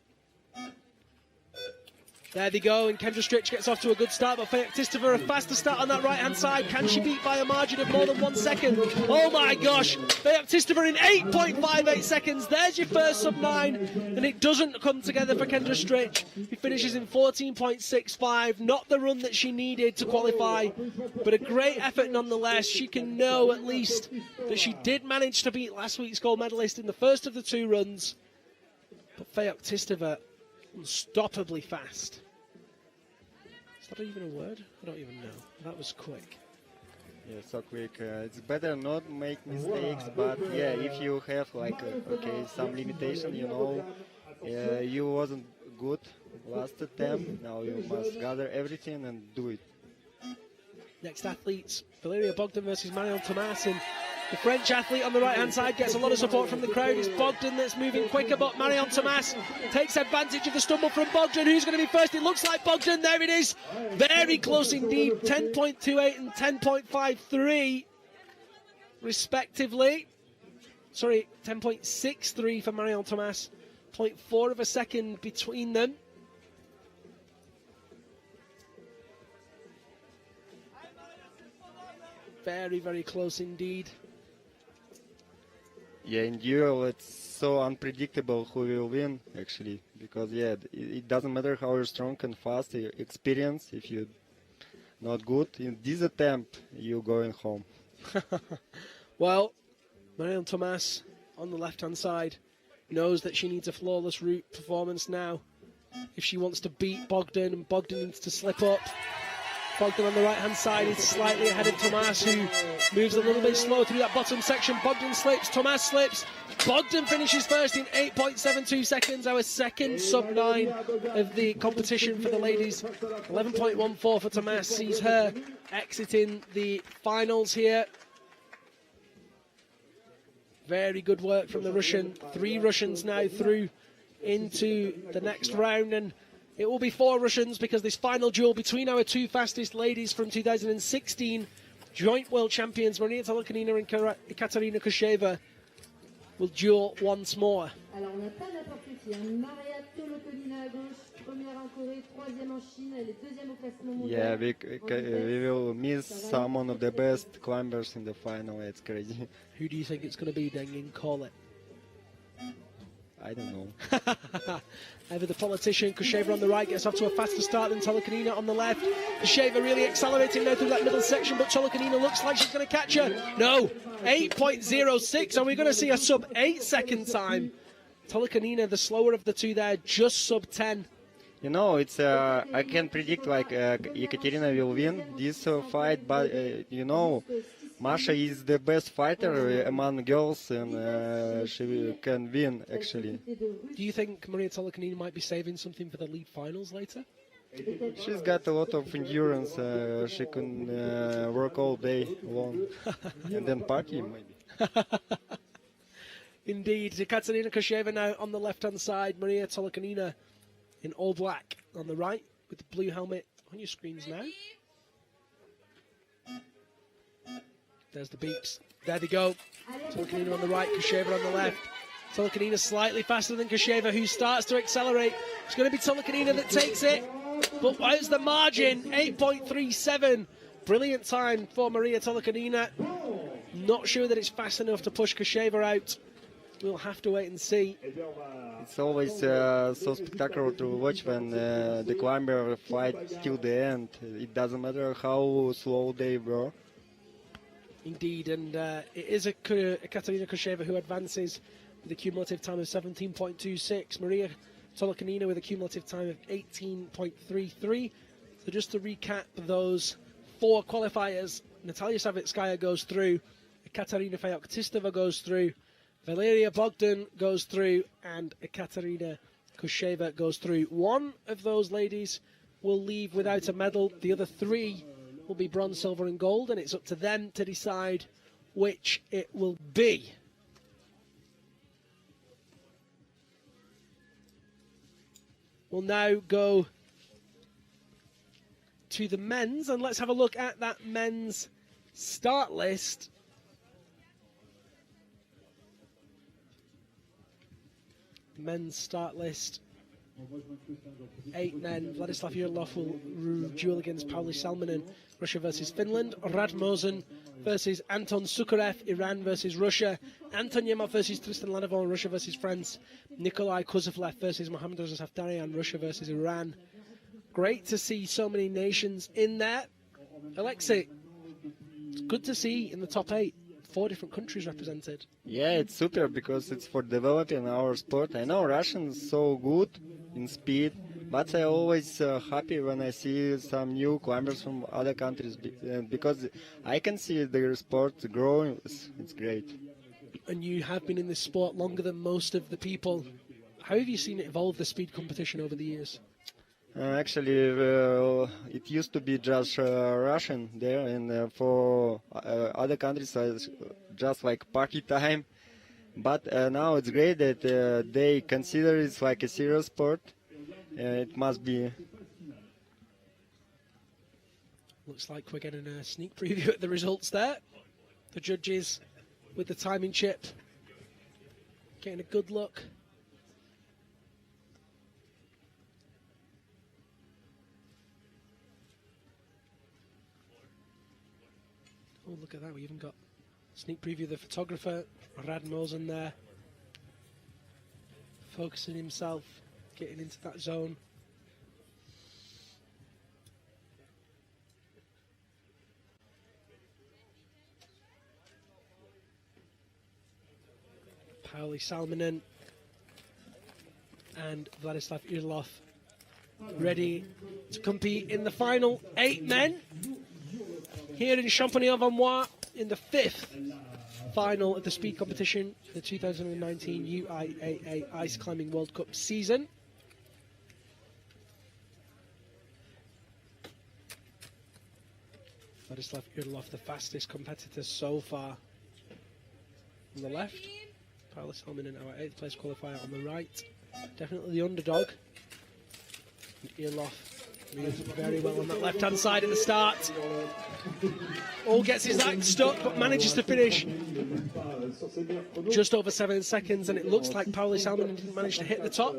There they go, and Kendra Stritch gets off to a good start, but Feoktistova a faster start on that right-hand side. Can she beat by a margin of more than 1 second? Oh my gosh, Feoktistova in 8.58 seconds. There's your first sub-9, and it doesn't come together for Kendra Stritch, who finishes in 14.65. Not the run that she needed to qualify, but a great effort nonetheless. She can know at least that she did manage to beat last week's gold medalist in the first of the two runs. But Feoktistova, unstoppably fast. Is that even a word? I don't even know. That was quick. Yeah, so quick. It's better not make mistakes, but yeah, if you have like okay, some limitation, you know, you wasn't good last attempt. Now you must gather everything and do it. Next athletes, Valeria Bogdan versus Marion Thomas, and the French athlete on the right-hand side gets a lot of support from the crowd. It's Bogdan that's moving quicker, but Marion Thomas takes advantage of the stumble from Bogdan. Who's going to be first? It looks like Bogdan. There it is. Very close indeed. 10.28 and 10.53, respectively. Sorry, 10.63 for Marion Thomas. 0.4 of a second between them. Very, very close indeed. Yeah, in duel it's so unpredictable who will win actually, because yeah, it doesn't matter how you're strong and fast, your experience, if you're not good in this attempt, you're going home. Well, Marion Thomas on the left-hand side knows that she needs a flawless route performance now if she wants to beat Bogdan, and Bogdan needs to slip up. Bogdan on the right-hand side is slightly ahead of Thomas, who moves a little bit slow through that bottom section. Bogdan slips, Thomas slips. Bogdan finishes first in 8.72 seconds, our second sub-9 of the competition for the ladies. 11.14 for Thomas sees her exiting the finals here. Very good work from the Russian. 3 Russians now through into the next round, and it will be 4 Russians because this final duel between our 2 fastest ladies from 2016, joint world champions Maria Tolokonina and Ekaterina Kusheva, will duel once more. Alors on n'a pas n'importe qui, Maria Tolokonina à gauche, première en Corée, troisième en Chine, elle est deuxième au classement mondial. Yeah, we will miss some of the best climbers in the final. It's crazy. Who do you think it's going to be, Dengin? Call it. I don't know. Over the politician, Kusheva on the right gets off to a faster start than Tolokonina on the left. Kusheva really accelerating now through that middle section, but Tolokonina looks like she's going to catch her. No, 8.06. Are we going to see a sub-8 second time? Tolokonina, the slower of the two there, just sub-10. You know, it's I can predict like Ekaterina will win this fight, but you know, Masha is the best fighter among girls, and she can win, actually. Do you think Maria Tolokanina might be saving something for the league finals later? She's got a lot of endurance. She can work all day long, and then party, maybe. Indeed. Katerina Kosheva now on the left-hand side. Maria Tolokanina in all black on the right with the blue helmet on your screens now. There's the beeps. There they go. Tolokanina on the right, Kosheva on the left. Tolokanina slightly faster than Kosheva, who starts to accelerate. It's going to be Tolokanina that takes it. But where's the margin? 8.37. Brilliant time for Maria Tolokanina. Not sure that it's fast enough to push Kosheva out. We'll have to wait and see. It's always so spectacular to watch when the climber fight till the end. It doesn't matter how slow they were. Indeed, and it is a Katerina Kosheva who advances with a cumulative time of 17.26. Maria Tolokanina with a cumulative time of 18.33. So just to recap those four qualifiers, Natalia Savitskaya goes through, Katarina Feoktistova goes through, Valeria Bogdan goes through, and Katerina Kosheva goes through. One of those ladies will leave without a medal. The other three will be bronze, silver and gold, and it's up to them to decide which it will be. We'll now go to the men's, and let's have a look at that men's start list. Men's start list. 8 men. Vladislav Yurlov will duel against Pauli Salminen. Russia versus Finland. Radmosen versus Anton Sukharev. Iran versus Russia. Anton Yemov versus Tristan Lanavon. Russia versus France. Nikolai Kuzovlev versus Mohammad Reza Safdarian. Russia versus Iran. Great to see so many nations in there. Alexei, it's good to see in the top 8 4 different countries represented. Yeah, it's super because it's for developing our sport. I know Russians so good in speed, but I always happy when I see some new climbers from other countries because I can see their sport growing. It's great. And you have been in this sport longer than most of the people. How have you seen it evolve, the speed competition, over the years? Actually, it used to be just Russian there, and for other countries, just like party time. But now it's great that they consider it like a serious sport. It must be. Looks like we're getting a sneak preview at the results there. The judges with the timing chip getting a good look. Oh, look at that, we even got sneak preview of the photographer, Radmosen there, focusing himself, getting into that zone. Pauli Salminen and Vladislav Yurlov ready to compete in the final 8 men here in Champagnat-Vanois in the 5th final of the speed competition for the 2019 Uiaa Aisclimbing World Cup season. Vladislav Yurlov, the fastest competitor so far on the left. Pauli Salminen, our 8th place qualifier, on the right. Definitely the underdog. And Yurlov moves very well on that left-hand side at the start. All gets his act stuck, but manages to finish just over 7 seconds, and it looks like Pauli Salminen didn't manage to hit the top,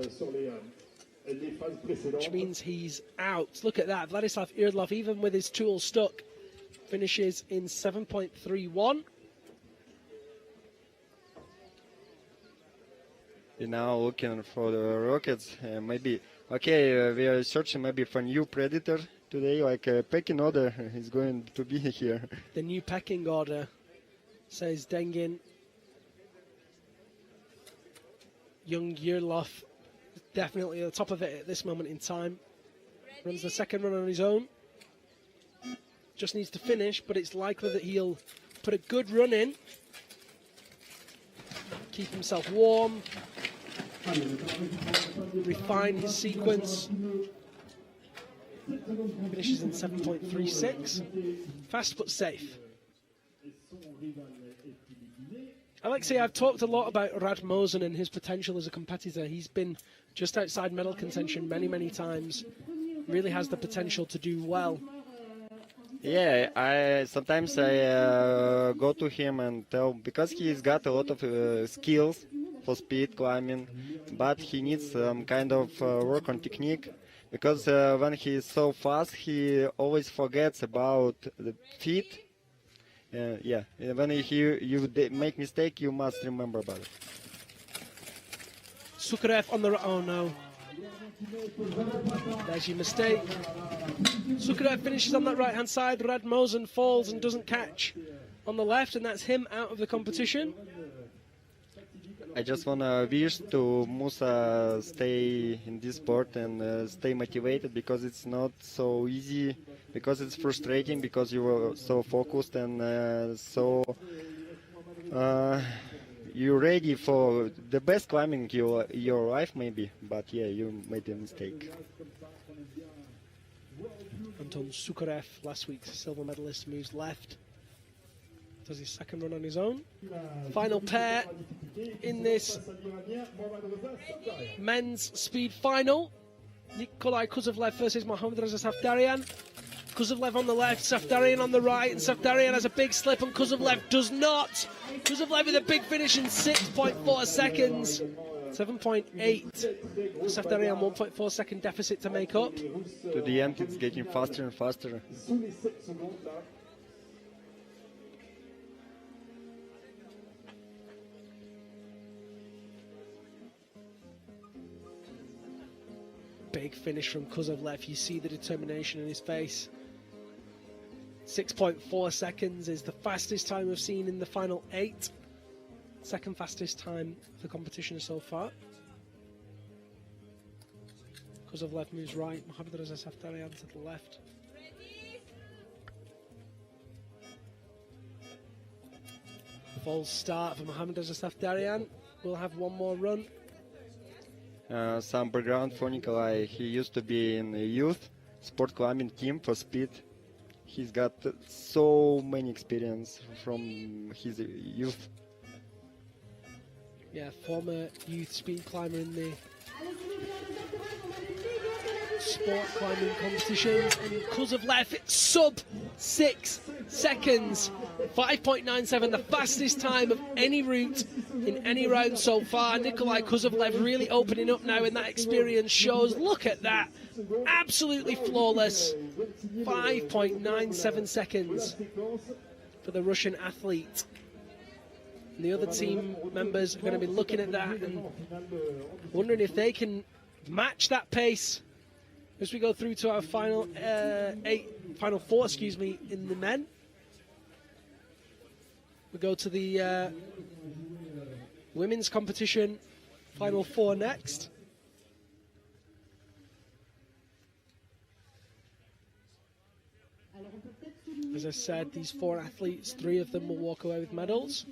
which means he's out. Look at that, Vladislav Yurlov, even with his tool stuck, finishes in 7.31. We're now looking for the rockets, maybe. Okay, we are searching maybe for new predator today, like a pecking order is going to be here. The new pecking order, says Dengin. Young Yurlov, definitely at the top of it at this moment in time. Runs the second run on his own. Just needs to finish, but it's likely that he'll put a good run in, keep himself warm, refine his sequence. Finishes in 7.36. Fast but safe. Alexei, I've talked a lot about Radmosen and his potential as a competitor. He's been just outside medal contention many, many times. Really has the potential to do well. Yeah, sometimes I go to him and tell, because he's got a lot of skills for speed climbing, but he needs some kind of work on technique, because when he's so fast, he always forgets about the feet. Yeah, when you make mistake, you must remember about it. Sukarev on the right. Oh no. There's your mistake. Sukarev finishes on that right-hand side. Radmosen falls and doesn't catch on the left, and that's him out of the competition. I just want to wish to Musa stay in this sport and stay motivated, because it's not so easy, because it's frustrating, because you were so focused and you're ready for the best climbing your life maybe, but yeah, you made a mistake. Anton Sukarev, last week's silver medalist, moves left. Does his second run on his own. Final pair in this men's speed final. Nikolai Kuzovlev versus Mohammad Reza Safdarian. Kuzovlev on the left, Safdarian on the right, and Safdarian has a big slip and Kuzovlev does not. Kuzovlev with a big finish in 6.4 seconds. 7.8. Safdarian 1.4 second deficit to make up. To the end, it's getting faster and faster. Big finish from Kuzovlev. You see the determination in his face. 6.4 seconds is the fastest time we've seen in the final 8. Second fastest time of the competition so far. Kuzovlev moves right, Mohammad Reza Safdarian to the left. False start for Mohammad Reza Safdarian. We'll have one more run. Some background for Nikolai. He used to be in the youth sport climbing team for speed. He's got so many experience from his youth. Yeah, former youth speed climber in the sport climbing competitions. And Kuzovlev, sub 6 seconds. 5.97, the fastest time of any route in any round so far. Nikolai Kuzovlev really opening up now, and that experience shows. Look at that. Absolutely flawless. 5.97 seconds for the Russian athlete. And the other team members are going to be looking at that and wondering if they can match that pace as we go through to our final four, in the men. We go to the women's competition, final 4 next. As I said, these 4 athletes, 3 of them will walk away with medals.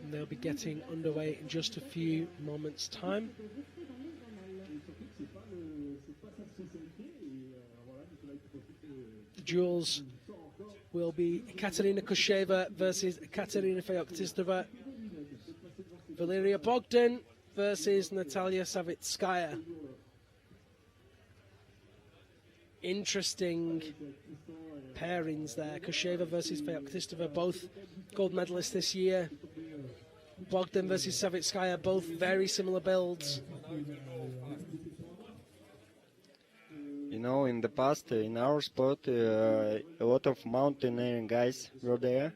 And they'll be getting underway in just a few moments' time. The duels will be Katerina Kosheva versus Katerina Feoktistova. Valeria Bogdan versus Natalia Savitskaya. Interesting pairings there. Kosheva versus Feoktistova, both gold medalists this year. Bogdan versus Savitskaya, both very similar builds. You know, in the past, in our sport, a lot of mountaineering guys were there,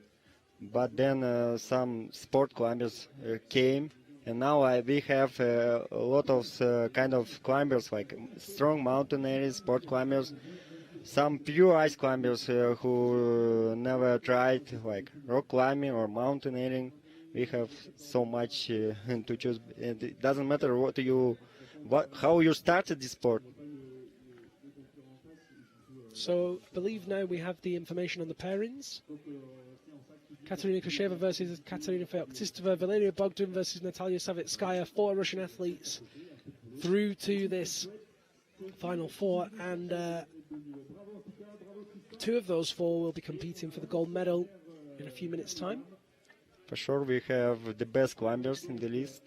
but then some sport climbers came, and now we have a lot of kind of climbers, like strong mountaineering sport climbers, some pure ice climbers who never tried like rock climbing or mountaineering. we have so much to choose. And it doesn't matter how you started this sport. So, I believe now we have the information on the pairings. Katerina Kosheva versus Katerina Feoktistova, Valeria Bogdan versus Natalia Savitskaya, 4 Russian athletes through to this final 4, and 2 of those 4 will be competing for the gold medal in a few minutes' time. For sure, we have the best climbers in the list,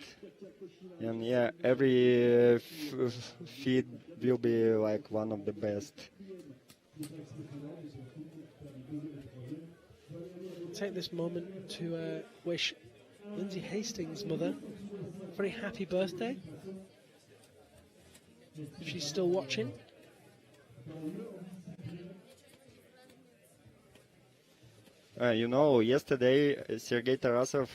and yeah, every feat will be like one of the best. Take this moment to wish Lindsay Hastings' mother a very happy birthday, if she's still watching. You know, yesterday Sergei Tarasov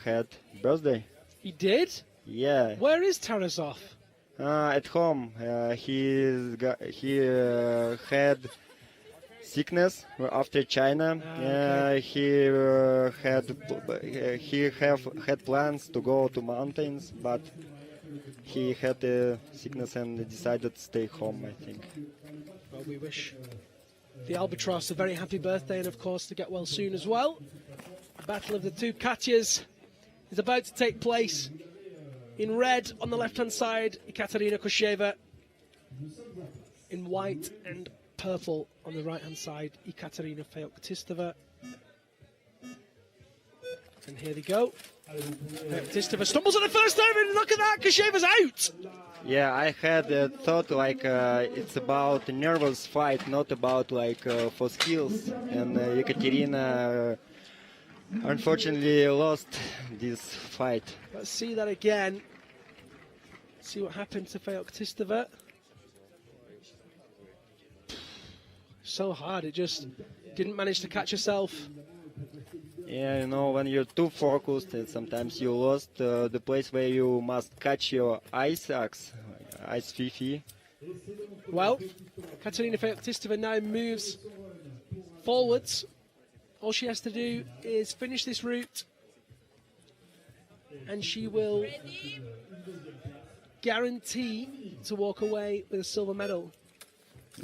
had birthday. He did? Yeah. Where is Tarasov? At home. He had sickness after China. Okay. He had plans to go to mountains, but he had sickness and decided to stay home, I think. Well, we wish the Albatross a very happy birthday, and of course to get well soon as well. The battle of the 2 Katyas is about to take place. In red on the left hand side, Ekaterina Kosheva. In white and purple on the right hand side, Ekaterina Feoktistova. And here they go. Feoktistova stumbles on the first time, and look at that, Kosheva's out! Yeah, I had thought like it's about a nervous fight, not about like for skills. And Ekaterina unfortunately lost this fight. Let's see that again. See what happened to Feoktistova. So hard, it just didn't manage to catch herself. Yeah, you know, when you're too focused, and sometimes you lost the place where you must catch your ice axe, ice fifi. Well, Katerina Feoktistova now moves forwards. All she has to do is finish this route, and she will guarantee to walk away with a silver medal.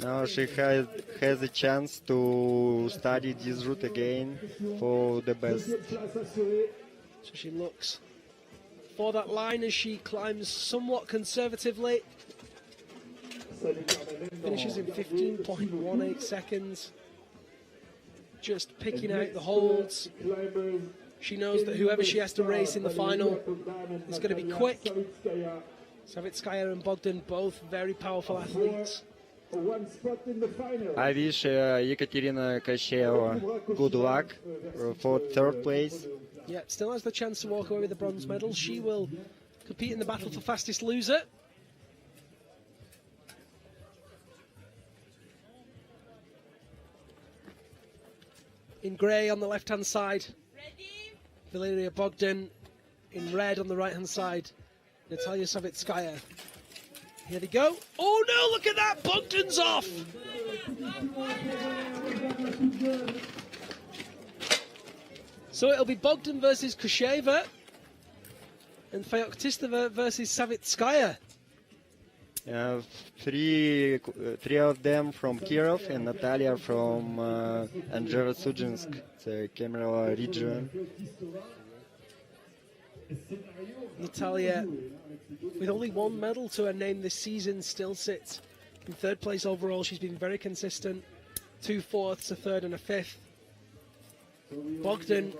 Now she has a chance to study this route again for the best. So she looks for that line as she climbs somewhat conservatively. Finishes in 15.18 seconds. Just picking out the holds. She knows that whoever she has to race in the final is going to be quick. Savitskaya and Bogdan, both very powerful athletes. I wish Ekaterina Kosheva good luck for 3rd place. Yeah, still has the chance to walk away with the bronze medal. She will compete in the battle for fastest loser. In grey on the left-hand side, Valeria Bogdan. In red on the right-hand side, Natalia Savitskaya. Here they go. Oh no, look at that! Bogdan's off! So it'll be Bogdan versus Kosheva and Feoktistova versus Savitskaya. Three of them from Kirov and Natalia from Andrzewo-Sudzinsk, the Kemerovo region. Natalia, with only 1 medal to her name this season, still sits in 3rd place overall. She's been very consistent. 2 fourths, a 3rd and a 5th. Bogdan,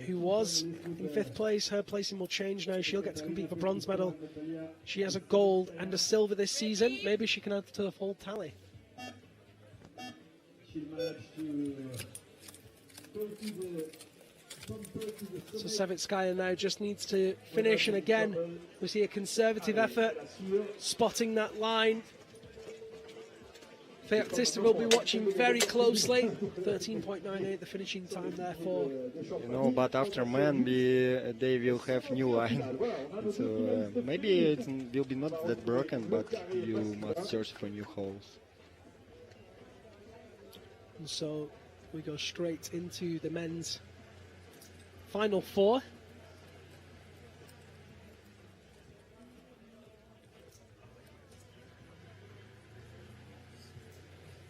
who was in 5th place, her placing will change now. She'll get to compete for bronze medal. She has a gold and a silver this season. Maybe she can add to the full tally. So Savitskaya now just needs to finish, and again we see a conservative effort spotting that line. Feoktistova will be watching very closely. 13.98 the finishing time there for. You know, but after men they will have new line. So maybe it will be not that broken, but you must search for new holes. And so we go straight into the men's final 4.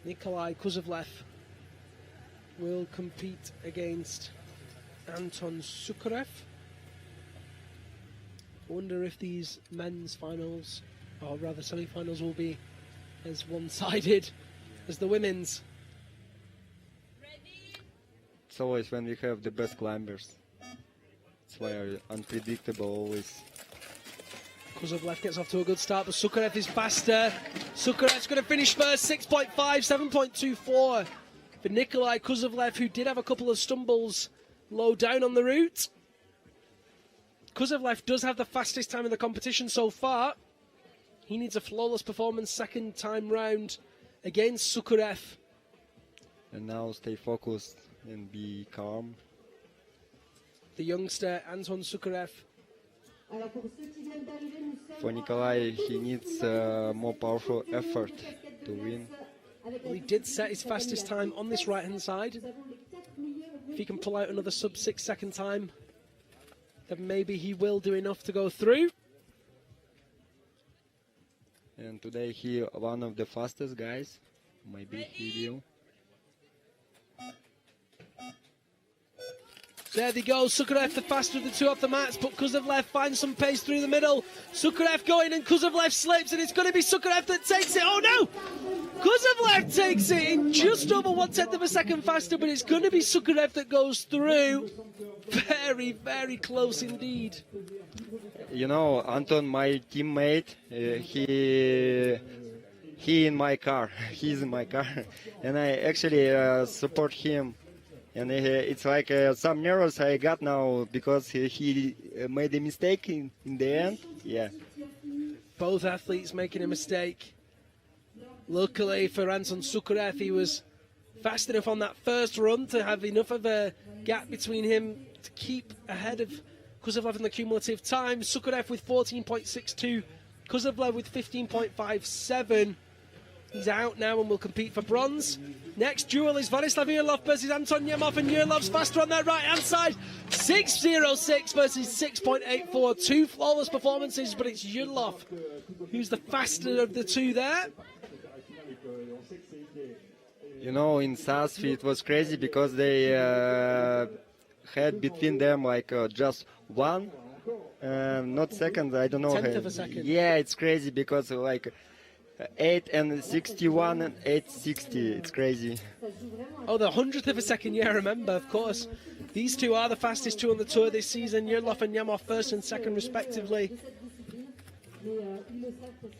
Nikolai Kuzovlev will compete against Anton Sukarev. I wonder if these men's finals, or rather semi-finals, will be as one-sided as the women's. It's always when we have the best climbers. That's why are unpredictable always. Kuzovlev gets off to a good start, but Sukarev is faster. Sukarev's going to finish first, 6.5, 7.24 for Nikolai Kuzovlev, who did have a couple of stumbles low down on the route. Kuzovlev does have the fastest time in the competition so far. He needs a flawless performance second time round against Sukarev. And now stay focused and be calm. The youngster, Anton Sukarev. For Nikolai, he needs more powerful effort to win. Well, he did set his fastest time on this right-hand side. If he can pull out another sub-6 second time, then maybe he will do enough to go through. And today he one of the fastest guys. Maybe he will. There they go, Sukarev the faster of the two off the mats, but Kuzovlev finds some pace through the middle. Sukarev going and Kuzovlev slips, and it's going to be Sukarev that takes it. Oh no! Kuzovlev takes it in just over 1/10 of a second faster, but it's going to be Sukarev that goes through. Very, very close indeed. You know, Anton, my teammate, he in my car. He's in my car, and I actually support him. And it's like some nerves I got now because he made a mistake in the end. Yeah. Both athletes making a mistake. Luckily for Anton Sukarev, he was fast enough on that first run to have enough of a gap between him to keep ahead of Kuzovlev in the cumulative time. Sukarev with 14.62, Kuzovlev with 15.57. He's out now and will compete for bronze. Next duel is Vladislav Urlov versus Anton Yemov, and Urlov's faster on that right-hand side. 6.06 versus 6.84. Two flawless performances, but it's Urlov who's the faster of the two there. You know, in Sasfi it was crazy because they had between them like just one, not second, I don't know. 1/10 of a second. Yeah, it's crazy because like 8.61 and 8.60, it's crazy. Oh, the 100th of a second, yeah, I remember, of course. These two are the fastest two on the tour this season, Urlov and Yemov first and second respectively.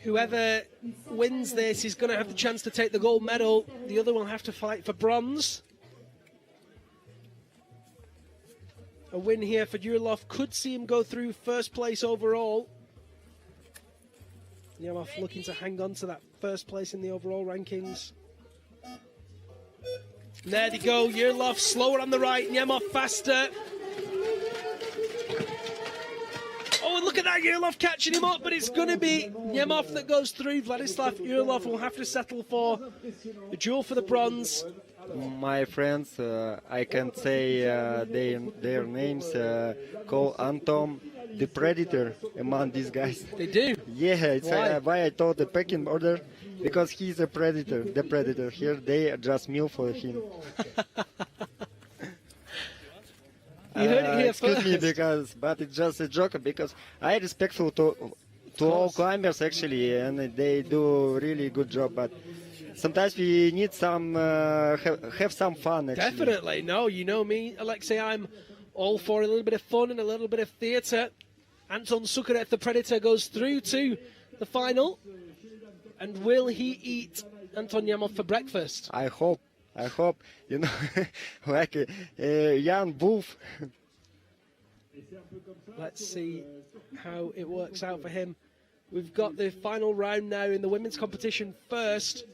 Whoever wins this is going to have the chance to take the gold medal. The other will have to fight for bronze. A win here for Urlov could see him go through first place overall. Yemov looking to hang on to that first place in the overall rankings. And there they go, Urlov slower on the right, Yemov faster. Oh, and look at that, Urlov catching him up, but it's going to be Yemov that goes through. Vladislav Urlov will have to settle for a duel for the bronze. My friends, I can't say their names, call Anton the Predator among these guys. They do? Yeah, it's why I told the pecking order, because he's a predator, the Predator. Here they are just meal for him. You heard it here excuse first. me, but it's just a joke, because I respectful to all climbers actually, and they do really good job, but sometimes we need some have some fun actually. Definitely. No, you know me, Alexei, I'm all for a little bit of fun and a little bit of theatre. Anton Sukarev, the Predator, goes through to the final. And will he eat Anton Yemov for breakfast? I hope, you know, like a young wolf. Let's see how it works out for him. We've got the final round now in the women's competition first.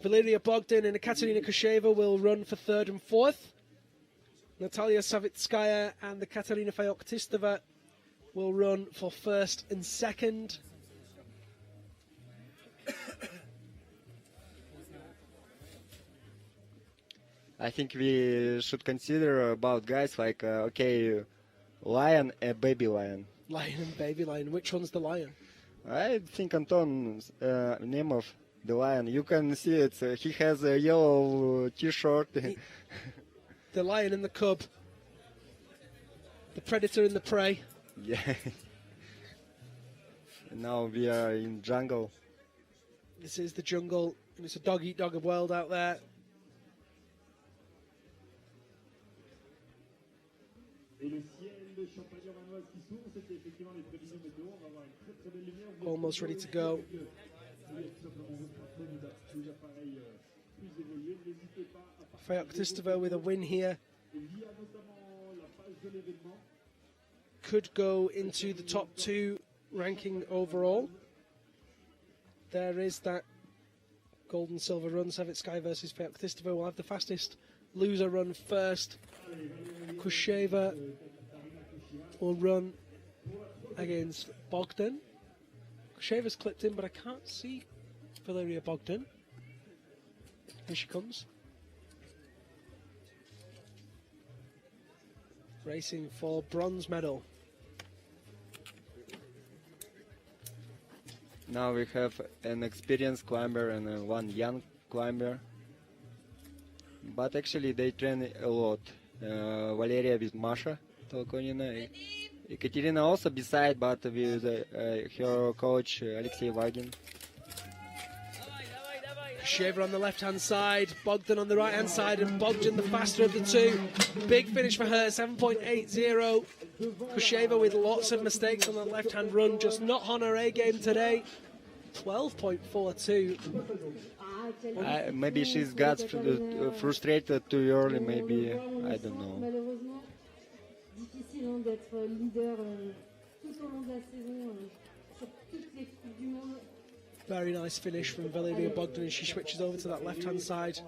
Valeria Bogdan and Ekaterina Kusheva will run for third and fourth. Natalia Savitskaya and the Katerina Feoktistova will run for first and second. I think we should consider about guys like, okay, lion and baby lion. Lion and baby lion. Which one's the lion? I think Anton Nemov, the lion. You can see it. He has a yellow T-shirt. The lion and the cub. The predator and the prey. Yeah. Now we are in jungle. This is the jungle, and it's a dog-eat-dog world out there. Almost ready to go. Feoktistova with a win here. Could go into the top 2 ranking overall. There is that gold and silver run. Savitskaya versus Feoktistova will have the fastest loser run first. Kusheva will run against Bogdan. Kusheva's clipped in, but I can't see Valeria Bogdan. Here she comes. Racing for bronze medal. Now we have an experienced climber and one young climber. But actually they train a lot. Valeria with Masha Tolkonina. Ekaterina also beside, but with her coach Alexey Vagin. Kusheva on the left-hand side, Bogdan on the right-hand side, and Bogdan the faster of the two. Big finish for her, 7.80. Kusheva with lots of mistakes on the left-hand run, just not on her A game today. 12.42. Maybe she's got frustrated too early, maybe, I don't know. Very nice finish from Valeria Bogdan as she switches over to that left-hand side.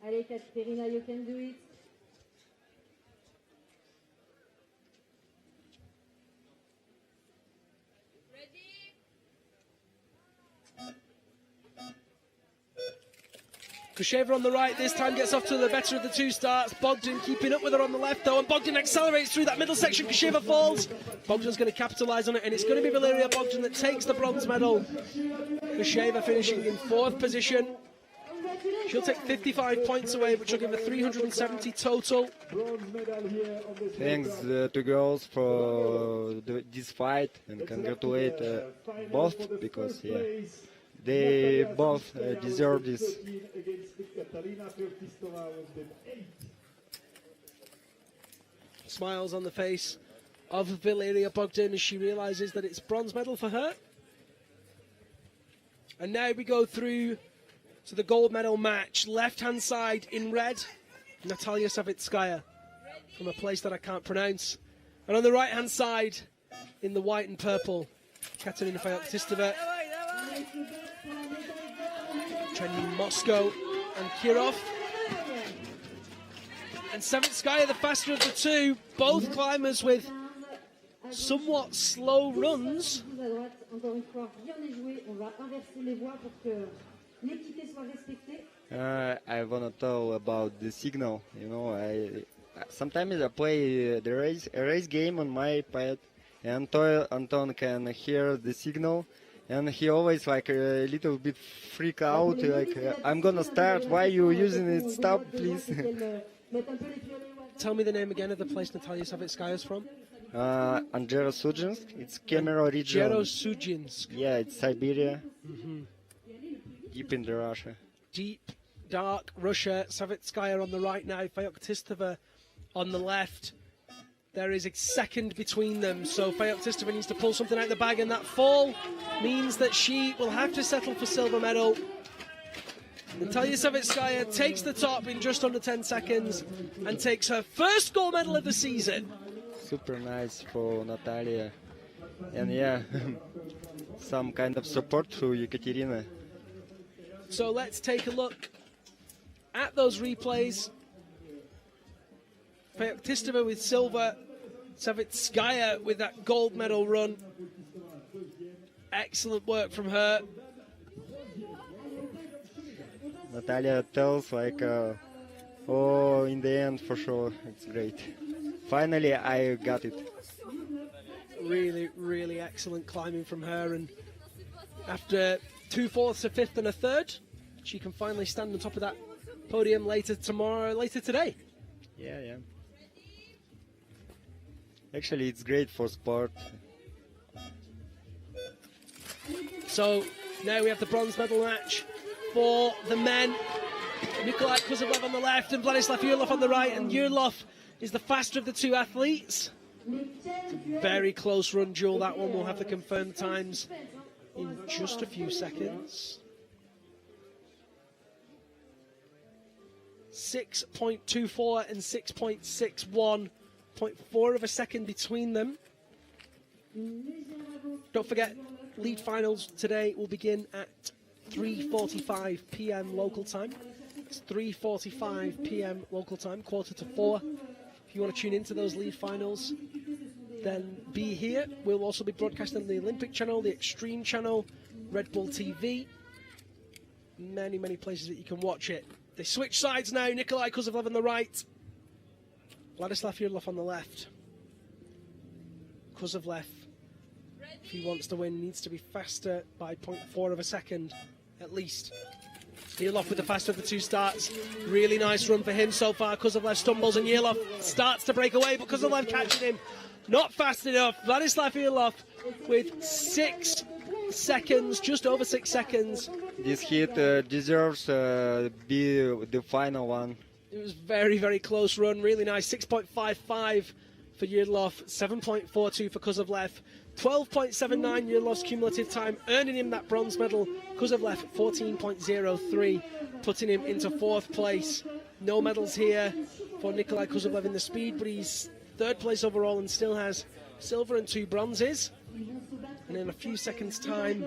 Allez, Katerina, you can do it. Kusheva on the right this time gets off to the better of the two starts. Bogdan keeping up with her on the left though, and Bogdan accelerates through that middle section. Kusheva falls. Bogdan's going to capitalise on it, and it's going to be Valeria Bogdan that takes the bronze medal. Kusheva finishing in 4th position. She'll take 55 points away, which will give her 370 total. Thanks to girls for this fight, and congratulate both, because yeah, they both deserve this. Smiles on the face of Valeria Bogdan as she realises that it's bronze medal for her. And now we go through to the gold medal match. Left-hand side in red, Natalia Savitskaya from a place that I can't pronounce. And on the right-hand side in the white and purple, Katerina Feoktistova, trending Moscow and Kirov. And Savitskaya, the faster of the two, both climbers with somewhat slow runs. I want to tell about the signal. You know, sometimes I play the race game on my iPad, and Anton can hear the signal, and he always like a little bit freak out, like I'm gonna start. Why you using it? Stop, please. Tell me the name again of the place Natalia Savitskaya is from. Anjero-Sudzinsk. It's Kemero region. Anjero-Sudzinsk. Yeah, it's Siberia. Deep in the Russia. Deep, dark Russia. Savitskaya on the right now, Feoktistova on the left. There is a second between them, so Feoktistova needs to pull something out of the bag, and that fall means that she will have to settle for silver medal. Natalia Savitskaya takes the top in just under 10 seconds and takes her first gold medal of the season. Super nice for Natalia. And yeah, some kind of support to Ekaterina. So let's take a look at those replays. Feoktistova with silver, Savitskaya with that gold medal run. Excellent work from her. Natalia tells like Oh, in the end, for sure, it's great. Finally, I got it. Really, really excellent climbing from her, and after 2/4, a fifth, and a third, she can finally stand on top of that podium later today. Yeah. Actually, it's great for sport. So now we have the bronze medal match for the men. Nikolai Kuzovlev on the left and Vladislav Yurlov on the right, and Yurlov is the faster of the two athletes. Very close run duel, that one. We'll have the confirmed times in just a few seconds. 6.24 and 6.61, 0.4 of a second between them. Don't forget, lead finals today will begin at 3:45 p.m. local time. It's 3:45 p.m. local time, 3:45. If you want to tune into those lead finals, then be here. We'll also be broadcasting on the Olympic channel, the Extreme channel, Red Bull TV. Many, many places that you can watch it. They switch sides now. Nikolai Kuzovlev on the right, Vladislav Yurlov on the left. Kuzovlev, if he wants to win, needs to be faster by 0.4 of a second at least. Yurlov with the faster of the two starts. Really nice run for him so far. Kuzovlev stumbles and Yurlov starts to break away, but Kuzovlev catching him. Not fast enough. Vladislav Yurlov with 6 seconds, just over 6 seconds. This heat deserves be the final one. It was very, very close run. Really nice. 6.55 for Yurlov, 7.42 for Kuzovlev. 12.79 Yurlov's cumulative time, earning him that bronze medal. Kuzovlev 14.03, putting him into 4th place. No medals here for Nikolai Kuzovlev in the speed, but he's 3rd place overall and still has silver and 2 bronzes. And in a few seconds' time,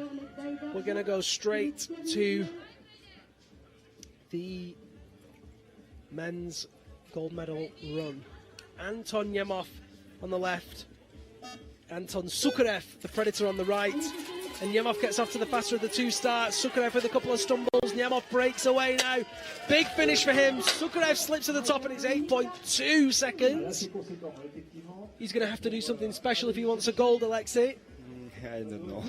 we're going to go straight to the men's gold medal run. Anton Nemov on the left, Anton Sukarev, the Predator, on the right, and Nemov gets off to the faster of the two starts. Sukarev with a couple of stumbles. Nemov breaks away now. Big finish for him. Sukarev slips to the top and it's 8.2 seconds. He's going to have to do something special if he wants a gold, Alexei. I don't know.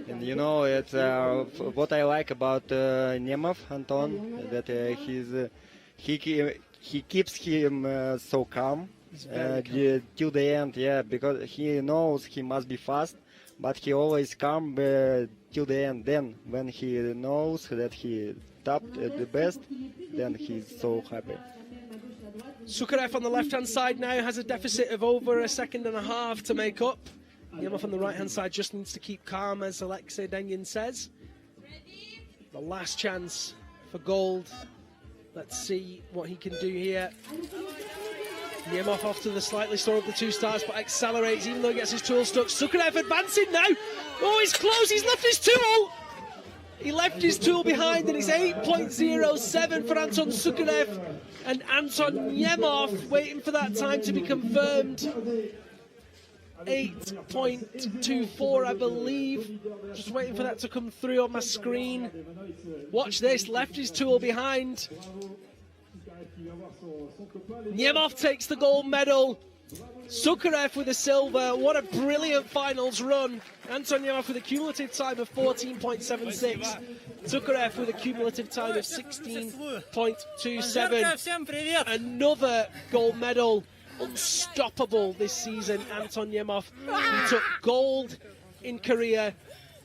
And you know, it's what I like about Nemov, Anton, that he keeps him so calm. Till the end, yeah, because he knows he must be fast, but he always calm till the end. Then, when he knows that he topped at the best, then he's so happy. Sukarev on the left-hand side now has a deficit of over 1.5 seconds to make up. Nemov on the right-hand side just needs to keep calm, as Alexei Dengin says. The last chance for gold. Let's see what he can do here. Nemov off to the slightly slower of the two stars, but accelerates even though he gets his tool stuck. Sukarev advancing now. Oh, he's close. He's left his tool. He left his tool behind, and it's 8.07 for Anton Sukarev. And Anton Nemov waiting for that time to be confirmed. 8.24, I believe. Just waiting for that to come through on my screen. Watch this. Left his tool behind. Nemov takes the gold medal. Sukarev with a silver. What a brilliant finals run. Anton Nemov with a cumulative time of 14.76. Sukarev with a cumulative time of 16.27. Another gold medal. Unstoppable this season, Anton Nemov. He took gold in Korea,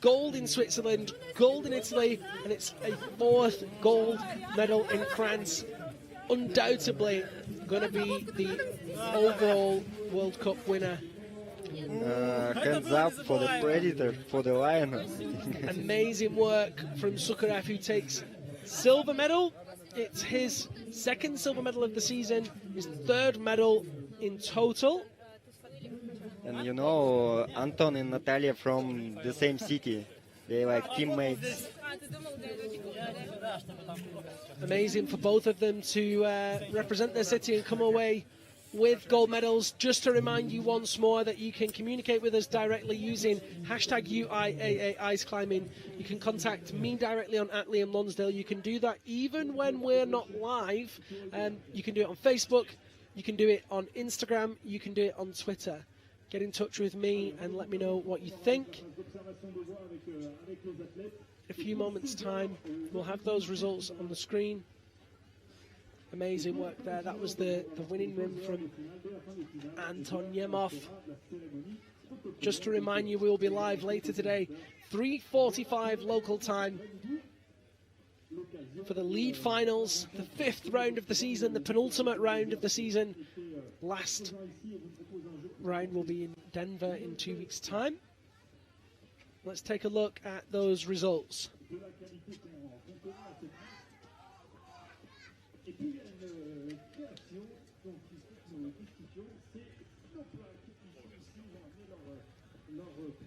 gold in Switzerland, gold in Italy, and it's a 4th gold medal in France. Undoubtedly going to be the overall World Cup winner. Hands up for the Predator, for the Lion. Amazing work from Sukarev, who takes silver medal. It's his 2nd silver medal of the season, his 3rd medal in total. And you know, Anton and Natalia from the same city. They're like teammates. Amazing for both of them to represent their city and come away with gold medals. Just to remind you once more that you can communicate with us directly using hashtag Uiaa aisclimbing. You can contact me directly on @Liam Lonsdale. You can do that even when we're not live. You can do it on Facebook, you can do it on Instagram, you can do it on Twitter. Get in touch with me and let me know what you think. In a few moments' time, we'll have those results on the screen. Amazing work there. That was the winning run from Anton Yemov. Just to remind you, we'll be live later today, 3:45 local time, for the lead finals, the 5th round of the season, the penultimate round of the season. Last round will be in Denver in 2 weeks' time. Let's take a look at those results.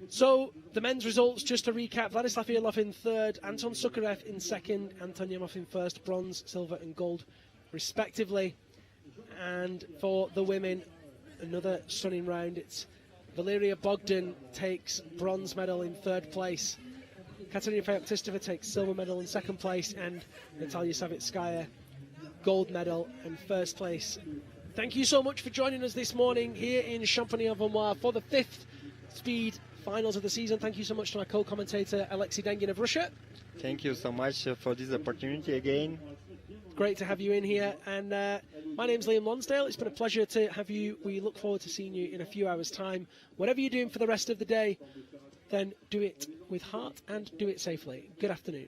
So, the men's results, just to recap: Vladislav Ilov in 3rd, Anton Sukarev in 2nd, Anton Yemov in 1st, bronze, silver and gold respectively. And for the women, another stunning round. It's Valeria Bogdan takes bronze medal in 3rd place, Katerina Feoktistova takes silver medal in 2nd place, and Natalia Savitskaya gold medal in 1st place. Thank you so much for joining us this morning here in Champagnat-Vaumois for the 5th speed finals of the season. Thank you so much to my co-commentator Alexei Dengin of Russia. Thank you so much for this opportunity again. Great to have you in here. And my name's Liam Lonsdale. It's been a pleasure to have you. We look forward to seeing you in a few hours' time. Whatever you're doing for the rest of the day, then do it with heart and do it safely. Good afternoon.